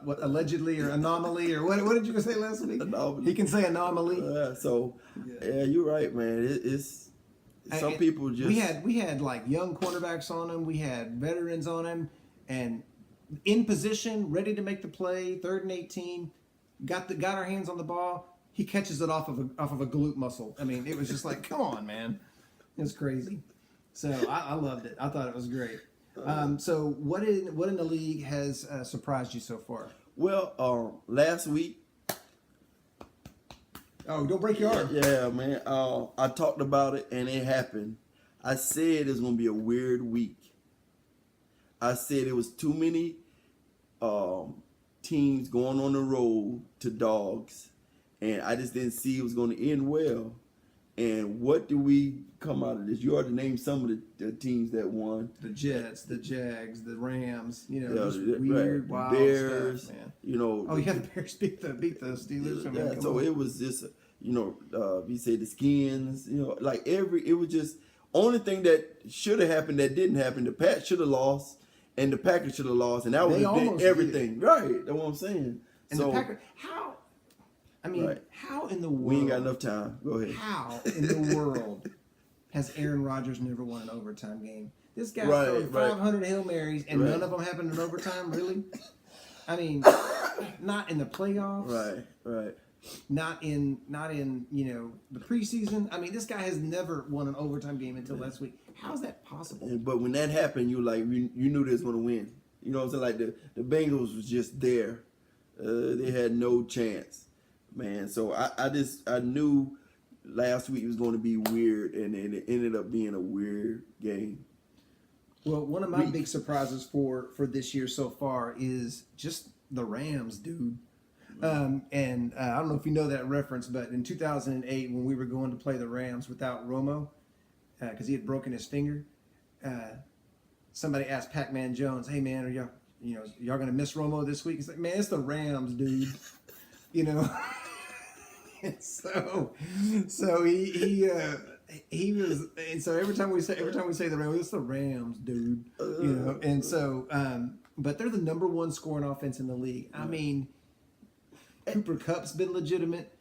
what allegedly or anomaly or what did you say last week? Anomaly. He can say anomaly. Yeah, you're right, man. It's some people just we had like young quarterbacks on him. We had veterans on him, and in position, ready to make the play. 3rd and 18, got our hands on the ball. He catches it off of a glute muscle. I mean, it was just like, come on, man, it was crazy. So I loved it. I thought it was great. So what in the league has surprised you so far? Well, last week. Oh, don't break your arm. Yeah, man. I talked about it, and it happened. I said it's gonna be a weird week. I said it was too many teams going on the road to dogs, and I just didn't see it was going to end well. And what do we come out of this? You already named some of the teams that won. The Jets, the Jags, the Rams. Just weird, wild Bears. stuff, man. Oh yeah, the Bears beat the Steelers. So it was just, you say the Skins. It was just only thing that should have happened that didn't happen. The Pats should have lost. And the Packers should have lost, and that would have been everything. Right, that's what I'm saying. And the Packers, how? I mean, how in the world? We ain't got enough time. Go ahead. How in the world has Aaron Rodgers never won an overtime game? This guy threw 500 Hail Marys, and none of them happened in overtime. Really? I mean, not in the playoffs. Right. Not in the preseason. I mean, this guy has never won an overtime game until last week. How is that possible? But when that happened, you knew they was going to win. You know what I'm saying? Like the Bengals was just there. They had no chance, man. So I knew last week was going to be weird, and it ended up being a weird game. Well, one of my big surprises for this year so far is just the Rams, dude. And I don't know if you know that reference, but in 2008, when we were going to play the Rams without Romo, because he had broken his finger, somebody asked Pac-Man Jones, "Hey man, are y'all gonna miss Romo this week?" He's like, "Man, it's the Rams, dude." And so he was, and so every time we say the Rams, it's the Rams, dude. And so but they're the number 1 scoring offense in the league. I mean, Cooper Kupp's been legitimate.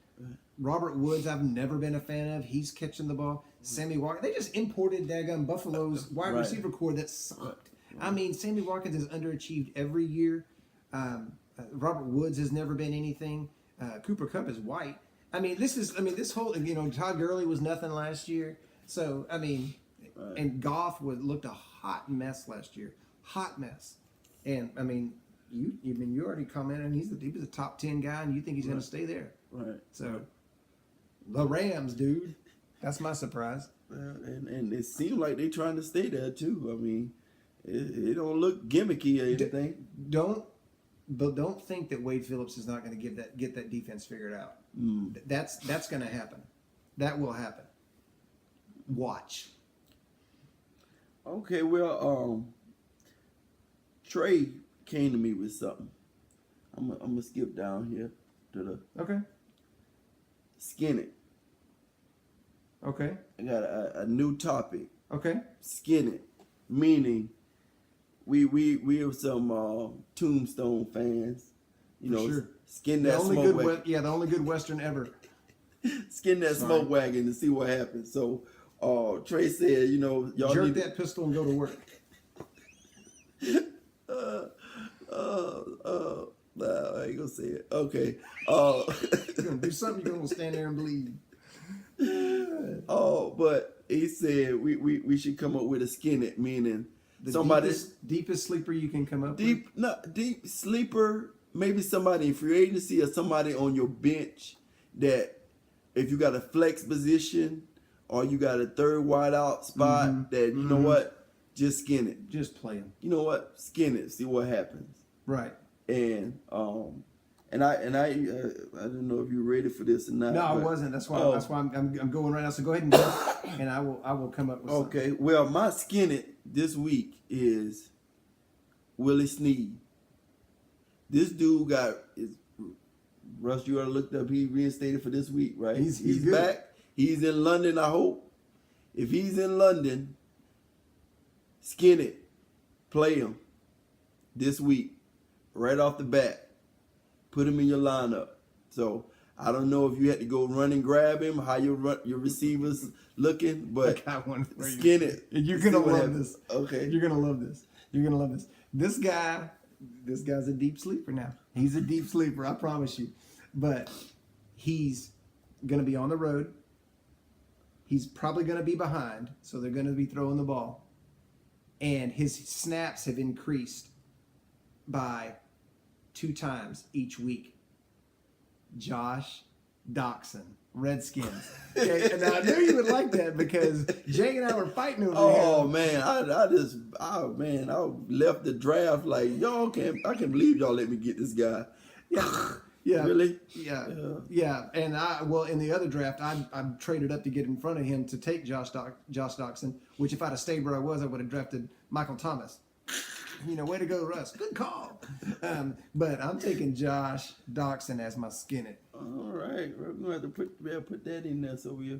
Robert Woods, I've never been a fan of. He's catching the ball. Sammy Watkins. They just imported daggum Buffalo's wide receiver core that sucked. I mean, Sammy Watkins has underachieved every year. Robert Woods has never been anything. Cooper Kupp is white. I mean, this whole, Todd Gurley was nothing last year. So, I mean, and Goff looked a hot mess last year. Hot mess. And, I mean, you already commented, he was a top 10 guy, and you think he's going to stay there. Right. So, the Rams, dude. That's my surprise. And it seems like they're trying to stay there, too. I mean, it don't look gimmicky or anything. Don't think that Wade Phillips is not going to get that defense figured out. That's going to happen. That will happen. Watch. Okay, well, Trey came to me with something. I'm gonna skip down here to the skin it. Okay. I got a new topic. Okay. Skin it, meaning we are some Tombstone fans. You know, sure. skin The that only smoke good, wagon, the only good Western ever. skin that Sorry. smoke wagon to see what happens. So, Trey said, you know, y'all Jerk need that pistol and go to work. I ain't gonna say it. Okay. You're gonna do something. You're gonna stand there and bleed. But he said we should come up with a skin it, meaning The somebody deepest sleeper you can come up deep sleeper, maybe somebody in free agency or somebody on your bench that if you got a flex position or you got a third wide out spot that you know what, just skin it. with. Just play him. You know what, skin it, see what happens. Right. And I don't know if you're ready for this or not. No, I but- wasn't. That's why I'm going right now. So go ahead and go, and I will come up with something. Okay, well, my skin it this week is Willie Snead. This dude Russ, you already looked up, he reinstated for this week, right? He's good. back. He's in London, I hope. If he's in London, skin it. Play him this week, right off the bat. Put him in your lineup. So I don't know if you had to go run and grab him, how your receivers looking, but I got one for you. skin it. You're See gonna what love happens. this. Okay. You're gonna love this. You're gonna love this. This guy's a deep sleeper now. He's a deep sleeper, I promise you. But he's gonna be on the road. He's probably gonna be behind, so they're gonna be throwing the ball. And his snaps have increased by 2 times each week. Josh Doxson, Redskins. Okay, and I knew you would like that because Jay and I were fighting over Oh him. man, I left the draft like I can't believe y'all let me get this guy. Yeah. Really? Yeah. And in the other draft, I traded up to get in front of him to take Josh Doxson, which if I'd have stayed where I was, I would have drafted Michael Thomas. Way to go, Russ. Good call. But I'm taking Josh Doxson as my skin it. All right, we're gonna have to put that in there so we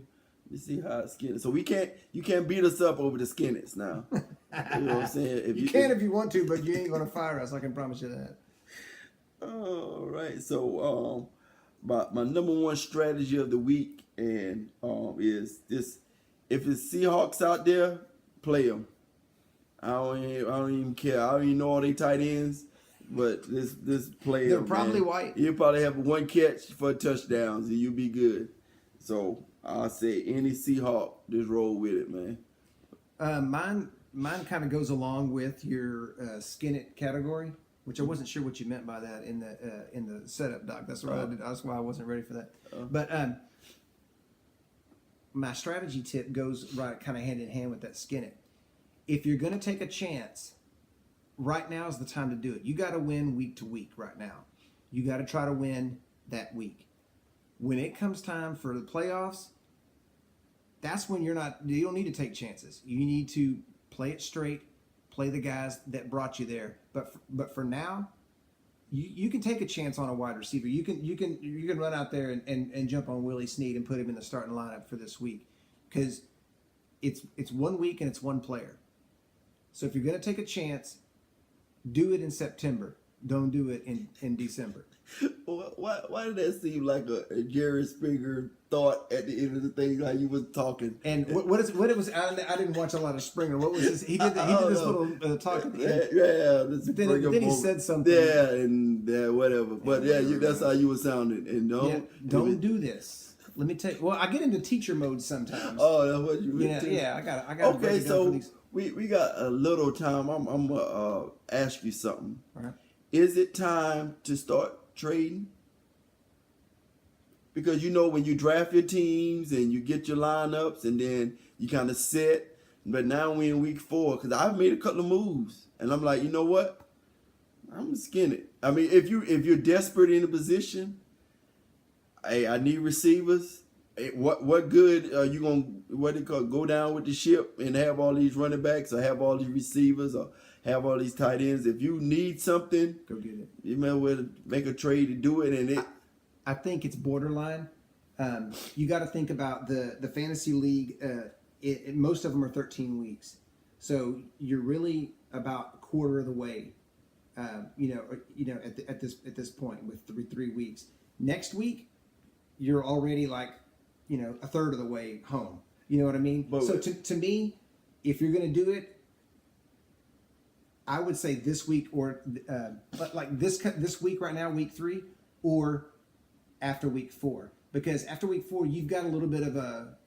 see how it's skin it. So you can't beat us up over the skin it's now. You know what I'm saying? You can if you want to, but you ain't gonna fire us. I can promise you that. All right, so my number one strategy of the week and is this: if it's Seahawks out there, play them. I don't even care. I don't even know all they tight ends, but this player. They're probably man, white. You probably have one catch for touchdowns and you'll be good. So I say any Seahawk, just roll with it, man. Mine kind of goes along with your skin it category, which I wasn't sure what you meant by that in the setup, Doc. That's why that's why I wasn't ready for that. But my strategy tip goes right kind of hand in hand with that skin it. If you're going to take a chance, right now is the time to do it. You got to win week to week right now. You got to try to win that week. When it comes time for the playoffs, that's when you don't need to take chances. You need to play it straight, play the guys that brought you there. But for now, you can take a chance on a wide receiver. You can run out there and jump on Willie Snead and put him in the starting lineup for this week, because it's 1 week and it's one player. So if you're going to take a chance, do it in September. Don't do it in December. Why did that seem like a Jerry Springer thought at the end of the thing, like you was talking? And what it was? I didn't watch a lot of Springer. What was this? He did this little talk at the end. Yeah. But then he said something. Yeah, and whatever. But that's how you were sounding. And don't do this. Let me tell you. Well, I get into teacher mode sometimes. Oh, that's what you meant. Yeah. I got. Okay, so we got a little time. I'm gonna ask you something. All right. Is it time to start trading? Because when you draft your teams and you get your lineups and then you kind of set, but now we're in week 4 because I've made a couple of moves and I'm like, you know what? I'm gonna skin it. I mean, if you're desperate in a position, hey, I need receivers. Hey, what good are you gonna go down with the ship and have all these running backs or have all these receivers or have all these tight ends? If you need something, Go get it. you may well make a trade to do it. And I think it's borderline. You got to think about the fantasy league. Most of them are 13 weeks, so you're really about a quarter of the way. At this point with three weeks. Next week, you're already like, a third of the way home. You know what I mean? But, so to me, if you're going to do it, I would say this week or like this week right now, week 3, or after week 4, because after week 4 you've got a little bit of a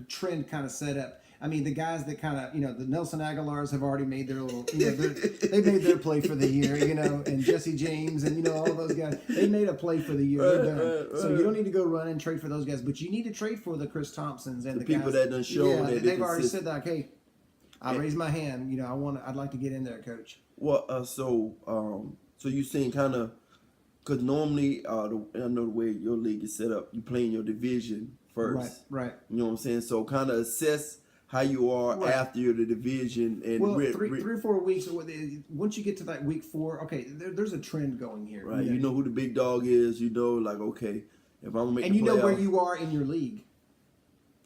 trend kind of set up. I mean, the guys that kind of, the Nelson Aguilars have already made their little, they made their play for the year, and Jesse James and, all those guys, they made a play for the year. They're done. So you don't need to go run and trade for those guys, but you need to trade for the Chris Thompsons and the people guys that done shown that they've already said like, hey, I raised my hand, I'd like to get in there, coach. Well, so you saying kind of, because normally, I know the way your league is set up, you play in your division first. Right. You know what I'm saying? So kind of assess how you are after you're the division. And well, 3 or 4 weeks, once you get to that week 4, okay, there's a trend going here. Right. You know who the big dog is. Like, okay, if I'm going to make and the playoffs. And you know where you are in your league.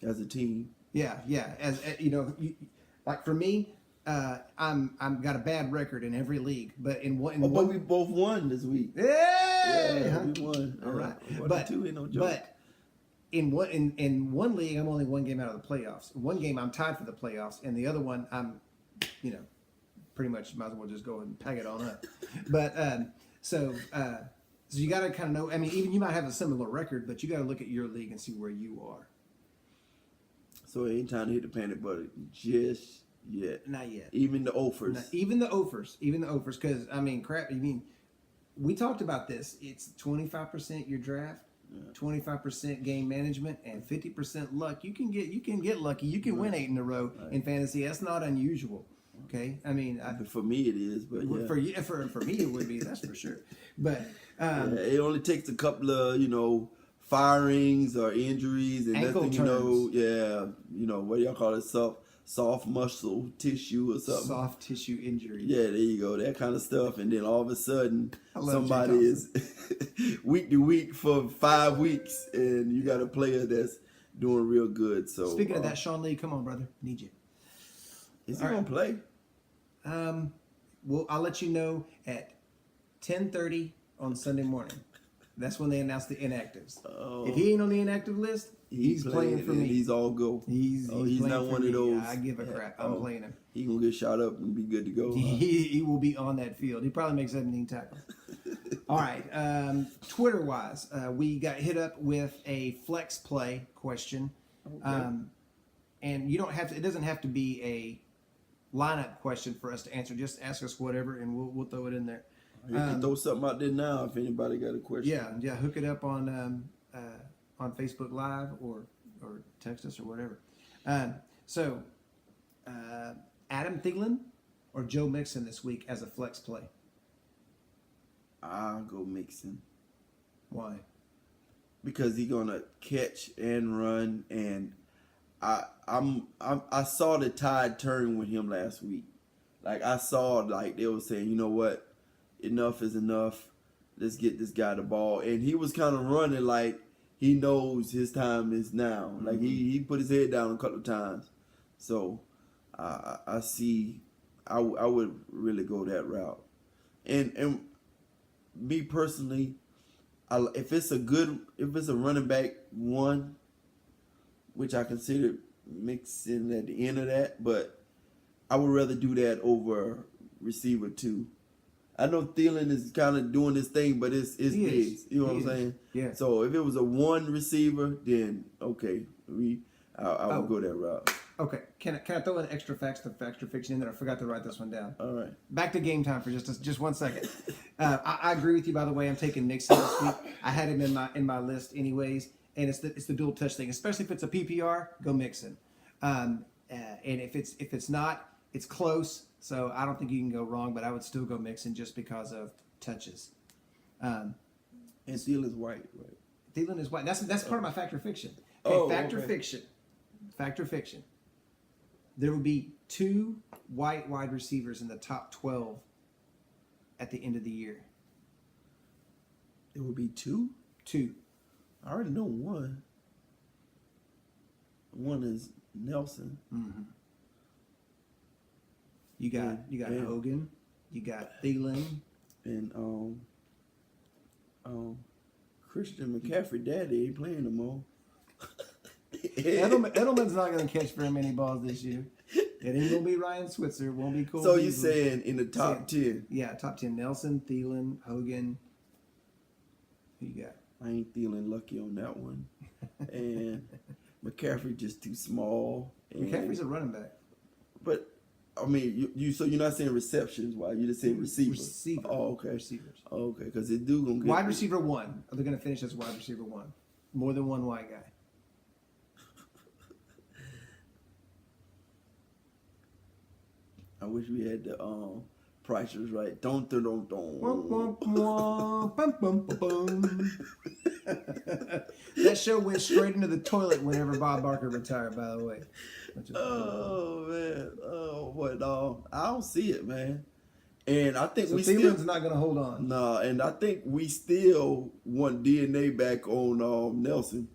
As a team. Yeah. As like for me, I'm got a bad record in every league, but but we both won this week. Yeah, we won. All right, but 2 ain't no joke. But in one league, I'm only 1 game out of the playoffs. One game, I'm tied for the playoffs, and the other one, I'm, pretty much might as well just go and pack it on up. But so you got to kind of know. I mean, even you might have a similar record, but you got to look at your league and see where you are. So it ain't time to hit the panic button just yet. Not yet. Even the offers. Even the offers. Because we talked about this. It's 25% your draft, 25% game management, and 50% luck. You can get lucky. You can win 8 in a row in fantasy. That's not unusual. Okay, I mean, for me it is, but yeah. For me it would be, that's for sure. But it only takes a couple of firings or injuries, and ankle nothing, what do y'all call it, soft muscle tissue or something. Soft tissue injury. Yeah, there you go, that kind of stuff, and then all of a sudden somebody is week to week for 5 weeks, and you got a player that's doing real good. So speaking of that, Sean Lee, come on, brother, need you. Is he gonna play? Well, I'll let you know at 10:30 on Sunday morning. That's when they announce the inactives. Oh. If he ain't on the inactive list, he's playing for me. He's all go. He's not one of those. I give a crap. I'm playing him. He gonna get shot up and be good to go. He will be on that field. He probably makes 17 tackles. All right. Twitter wise, we got hit up with a flex play question, and you don't have to. It doesn't have to be a lineup question for us to answer. Just ask us whatever, and we'll throw it in there. You can throw something out there now if anybody got a question. Yeah. Hook it up on Facebook Live or text us or whatever. Adam Thielen or Joe Mixon this week as a flex play? I'll go Mixon. Why? Because he's gonna catch and run, and I saw the tide turn with him last week. Like I saw, like they were saying, you know what? Enough is enough. Let's get this guy the ball. And he was kind of running like he knows his time is now. Mm-hmm. Like he put his head down a couple of times. So I see. I would really go that route. And me personally, if it's a running back 1, which I consider Mixing at the end of that, but I would rather do that over receiver 2. I know Thielen is kind of doing this thing, but it's big. You know what I'm saying? Yeah. So if it was a 1 receiver, then okay, I would go that route. Okay. Can I throw an extra facts to factor fiction in there? I forgot to write this one down. All right. Back to game time for just 1 second. I agree with you. By the way, I'm taking Mixon this week. I had him in my list anyways, and it's the dual touch thing. Especially if it's a PPR, go Mixon. And if it's not, it's close. So I don't think you can go wrong, but I would still go Mixon just because of touches. And Thielen's white, right? Thielen is white. That's part of my factor fiction. Fiction. Factor fiction. There will be 2 white wide receivers in the top 12 at the end of the year. It will be 2? 2. I already know 1. One is Nelson. Mm-hmm. You got and Hogan. You got Thielen. and Christian McCaffrey daddy ain't playing no more. Edelman's not going to catch very many balls this year. It ain't going to be Ryan Switzer. It won't be Cole So you Beasley. saying in the top 10? Yeah, top 10. Nelson, Thielen, Hogan. Who you got? I ain't feeling lucky on that one. And McCaffrey just too small. And, McCaffrey's a running back. But I mean, you so you're not saying receptions? Why you just saying receivers? Receiver. Oh, okay. Receivers. Oh, okay, because it do gonna get Wide receiver 1. They're going to finish as wide receiver 1. More than one wide guy. I wish we had the prices right. Don't. Bum, bum, bum, bum, bum, bum. That show went straight into the toilet whenever Bob Barker retired, by the way. Oh man. Oh what? I don't see it, man. And I think So we Thielen's still not going to hold on. nah. And I think we still want DNA back on Nelson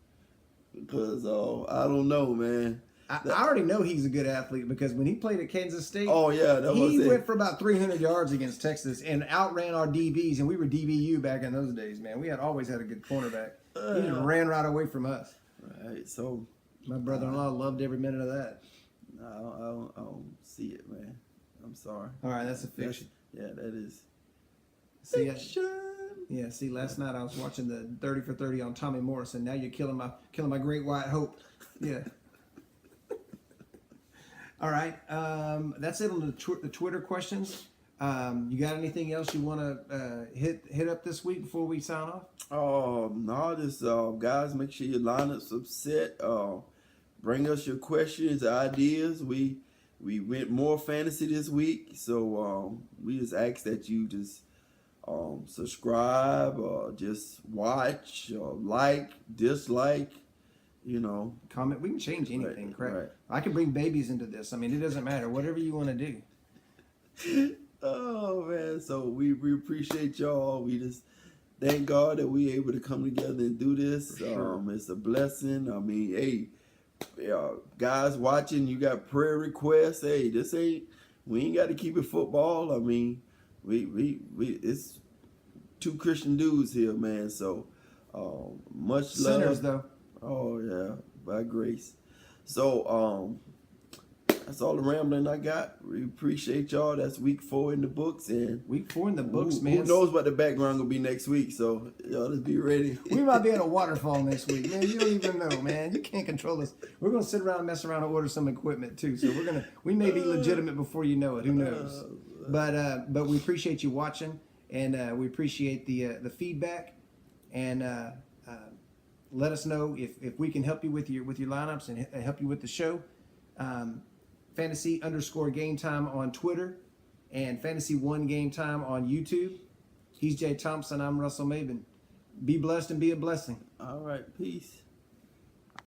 because I don't know, man. I already know he's a good athlete because when he played at Kansas State, Oh yeah, that was he it. went for about 300 yards against Texas and outran our DBs, and we were DBU back in those days, man. We had always had a good cornerback. He just ran right away from us. Right. So My brother-in-law loved every minute of that. I don't see it, man. I'm sorry. All right, that's a fiction. Yeah, that is See, fiction. yeah. See, last night I was watching the 30 for 30 on Tommy Morrison. Now you're killing my great white hope. Yeah. All right, that's it on the Twitter questions. You got anything else you want to hit up this week before we sign off? No, just guys, make sure your lineups are set. Bring us your questions, ideas. We went more fantasy this week, so we just ask that you just subscribe, just watch, like, dislike. You know, Comment. We can change anything. Right, Crap. right. I can bring babies into this. I mean, it doesn't matter. Whatever you want to do. Oh man, so we appreciate y'all. We just thank God that we able to come together and do this. Sure. It's a blessing. I mean, hey, guys watching, you got prayer requests. Hey, we ain't got to keep it football. I mean, we it's two Christian dudes here, man. So much love. Sinners, though. Oh yeah, by grace. So that's all the rambling I got. We appreciate y'all. That's week 4 in the books, and Week 4 in the books, who man. knows what the background gonna be next week? So y'all just be ready. We might be at a waterfall next week, man. You don't even know, man. You can't control us. We're gonna sit around, and mess around, and order some equipment too. So we may be legitimate before you know it. Who knows? But we appreciate you watching, and we appreciate the feedback, and let us know if we can help you with your lineups and help you with the show. Fantasy_Gametime on Twitter, and Fantasy1 Gametime on YouTube. He's Jay Thompson. I'm Russell Maben. Be blessed and be a blessing. All right, peace.